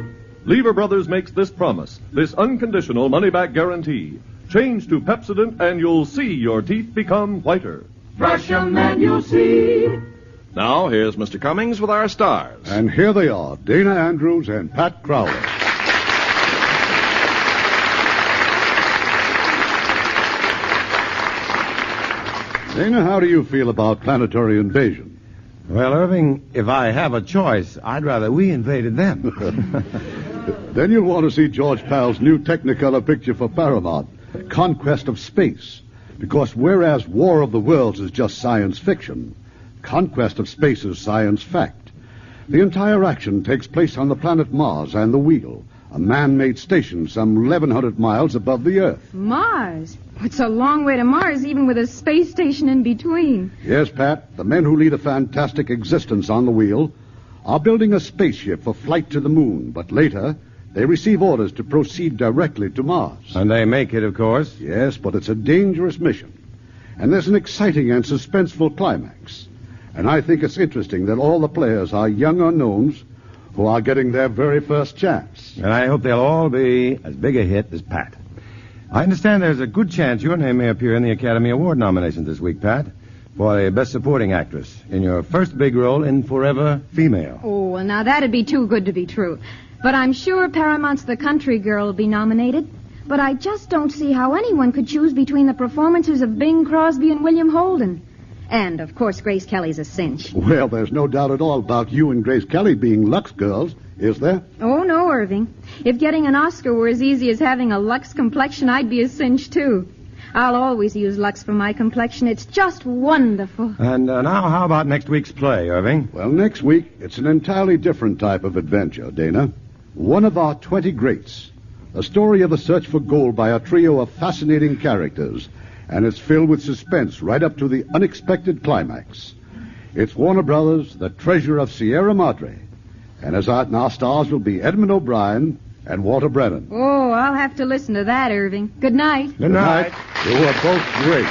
R: Lever Brothers makes this promise, this unconditional money-back guarantee. Change to Pepsodent and you'll see your teeth become whiter.
O: Brush 'em and you'll see.
M: Now, here's Mr. Cummings with our stars.
N: And here they are, Dana Andrews and Pat Crowley. Dana, how do you feel about planetary invasion?
S: Well, Irving, if I have a choice, I'd rather we invaded them.
N: Then you'll want to see George Pal's new Technicolor picture for Paramount, Conquest of Space. Because whereas War of the Worlds is just science fiction, Conquest of Space is science fact. The entire action takes place on the planet Mars and the Wheel, a man-made station some 1,100 miles above the Earth.
A: Mars? It's a long way to Mars, even with a space station in between.
N: Yes, Pat, the men who lead a fantastic existence on the Wheel are building a spaceship for flight to the moon, but later they receive orders to proceed directly to Mars.
S: And they make it, of course.
N: Yes, but it's a dangerous mission. And there's an exciting and suspenseful climax. And I think it's interesting that all the players are young unknowns who are getting their very first chance.
S: And I hope they'll all be as big a hit as Pat. I understand there's a good chance your name may appear in the Academy Award nominations this week, Pat, for the Best Supporting Actress in your first big role in Forever Female.
A: Oh, well, now that'd be too good to be true. But I'm sure Paramount's The Country Girl will be nominated. But I just don't see how anyone could choose between the performances of Bing Crosby and William Holden. And, of course, Grace Kelly's a cinch.
N: Well, there's no doubt at all about you and Grace Kelly being Lux girls, is there?
A: Oh, no, Irving. If getting an Oscar were as easy as having a Lux complexion, I'd be a cinch, too. I'll always use Lux for my complexion. It's just wonderful.
S: And now how about next week's play, Irving?
N: Well, next week, it's an entirely different type of adventure, Dana. One of our 20 greats. A story of the search for gold by a trio of fascinating characters. And it's filled with suspense right up to the unexpected climax. It's Warner Brothers, The Treasure of Sierra Madre. And our stars will be Edmund O'Brien and Walter Brennan.
A: Oh, I'll have to listen to that, Irving. Good night.
N: Good night. You are both great.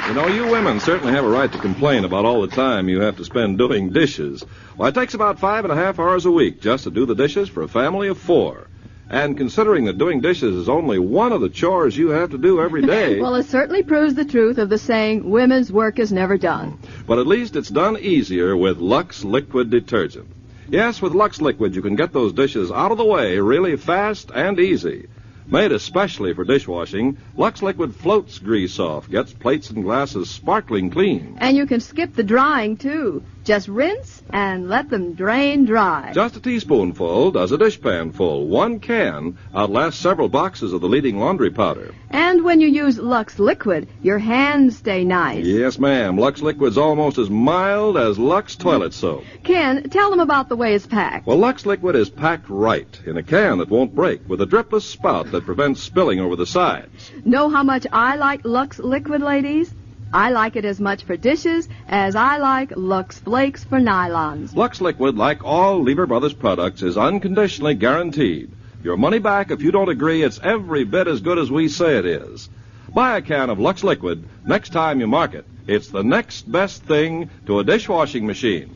M: You know, you women certainly have a right to complain about all the time you have to spend doing dishes. Well, it takes about 5.5 hours a week just to do the dishes for a family of 4. And considering that doing dishes is only one of the chores you have to do every day...
C: Well, it certainly proves the truth of the saying, women's work is never done.
M: But at least it's done easier with Lux Liquid Detergent. Yes, with Lux Liquid, you can get those dishes out of the way really fast and easy. Made especially for dishwashing, Lux Liquid floats grease off, gets plates and glasses sparkling clean.
C: And you can skip the drying, too. Just rinse and let them drain dry.
M: Just a teaspoonful does a dishpan full. 1 can outlasts several boxes of the leading laundry powder.
C: And when you use Lux Liquid, your hands stay nice.
M: Yes, ma'am. Lux Liquid's almost as mild as Lux toilet soap.
C: Ken, tell them about the way it's packed.
M: Well, Lux Liquid is packed right in a can that won't break with a dripless spout that prevents spilling over the sides.
C: Know how much I like Lux Liquid, ladies? I like it as much for dishes as I like Lux Flakes for nylons.
M: Lux Liquid, like all Lever Brothers products, is unconditionally guaranteed. Your money back if you don't agree it's every bit as good as we say it is. Buy a can of Lux Liquid next time you mark it. It's the next best thing to a dishwashing machine.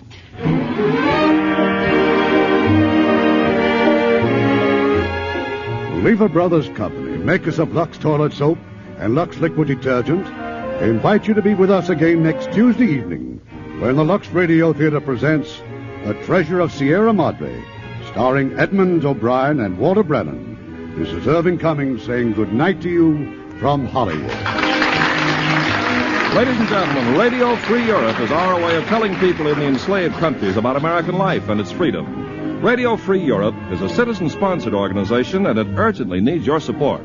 N: Lever Brothers Company, makers of Lux Toilet Soap and Lux Liquid Detergent, invite you to be with us again next Tuesday evening when the Lux Radio Theater presents The Treasure of Sierra Madre, starring Edmund O'Brien and Walter Brennan. This is Irving Cummings saying good night to you from Hollywood.
M: Ladies and gentlemen, Radio Free Europe is our way of telling people in the enslaved countries about American life and its freedom. Radio Free Europe is a citizen-sponsored organization, and it urgently needs your support.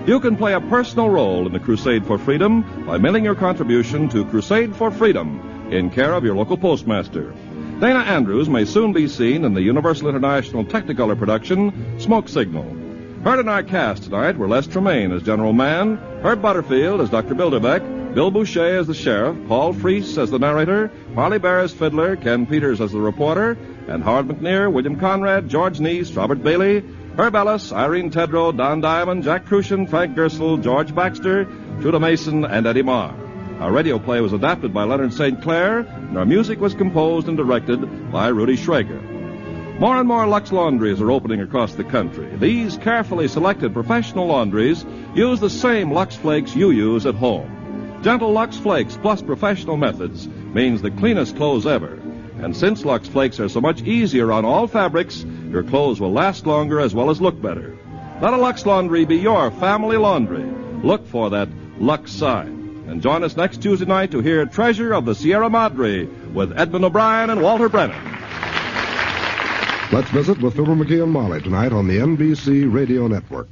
M: You can play a personal role in the crusade for freedom by mailing your contribution to Crusade for Freedom in care of your local postmaster. Dana Andrews may soon be seen in the Universal International Technicolor production, Smoke Signal. Heard in our cast tonight were Les Tremaine as General Mann, Herb Butterfield as Dr. Bilderbeck, Bill Boucher as the sheriff, Paul Freese as the narrator, Marley Bear as fiddler, Ken Peters as the reporter, and Howard McNear, William Conrad, George Neese, Robert Bailey, Herb Ellis, Irene Tedrow, Don Diamond, Jack Crucian, Frank Gersel, George Baxter, Judah Mason, and Eddie Marr. Our radio play was adapted by Leonard St. Clair, and our music was composed and directed by Rudy Schrager. More and more Lux laundries are opening across the country. These carefully selected professional laundries use the same Lux Flakes you use at home. Gentle Lux Flakes plus professional methods means the cleanest clothes ever. And since Lux Flakes are so much easier on all fabrics, your clothes will last longer as well as look better. Let a Lux laundry be your family laundry. Look for that Lux sign. And join us next Tuesday night to hear Treasure of the Sierra Madre with Edmund O'Brien and Walter Brennan.
I: Let's visit with Fibber McGee and Molly tonight on the NBC Radio Network.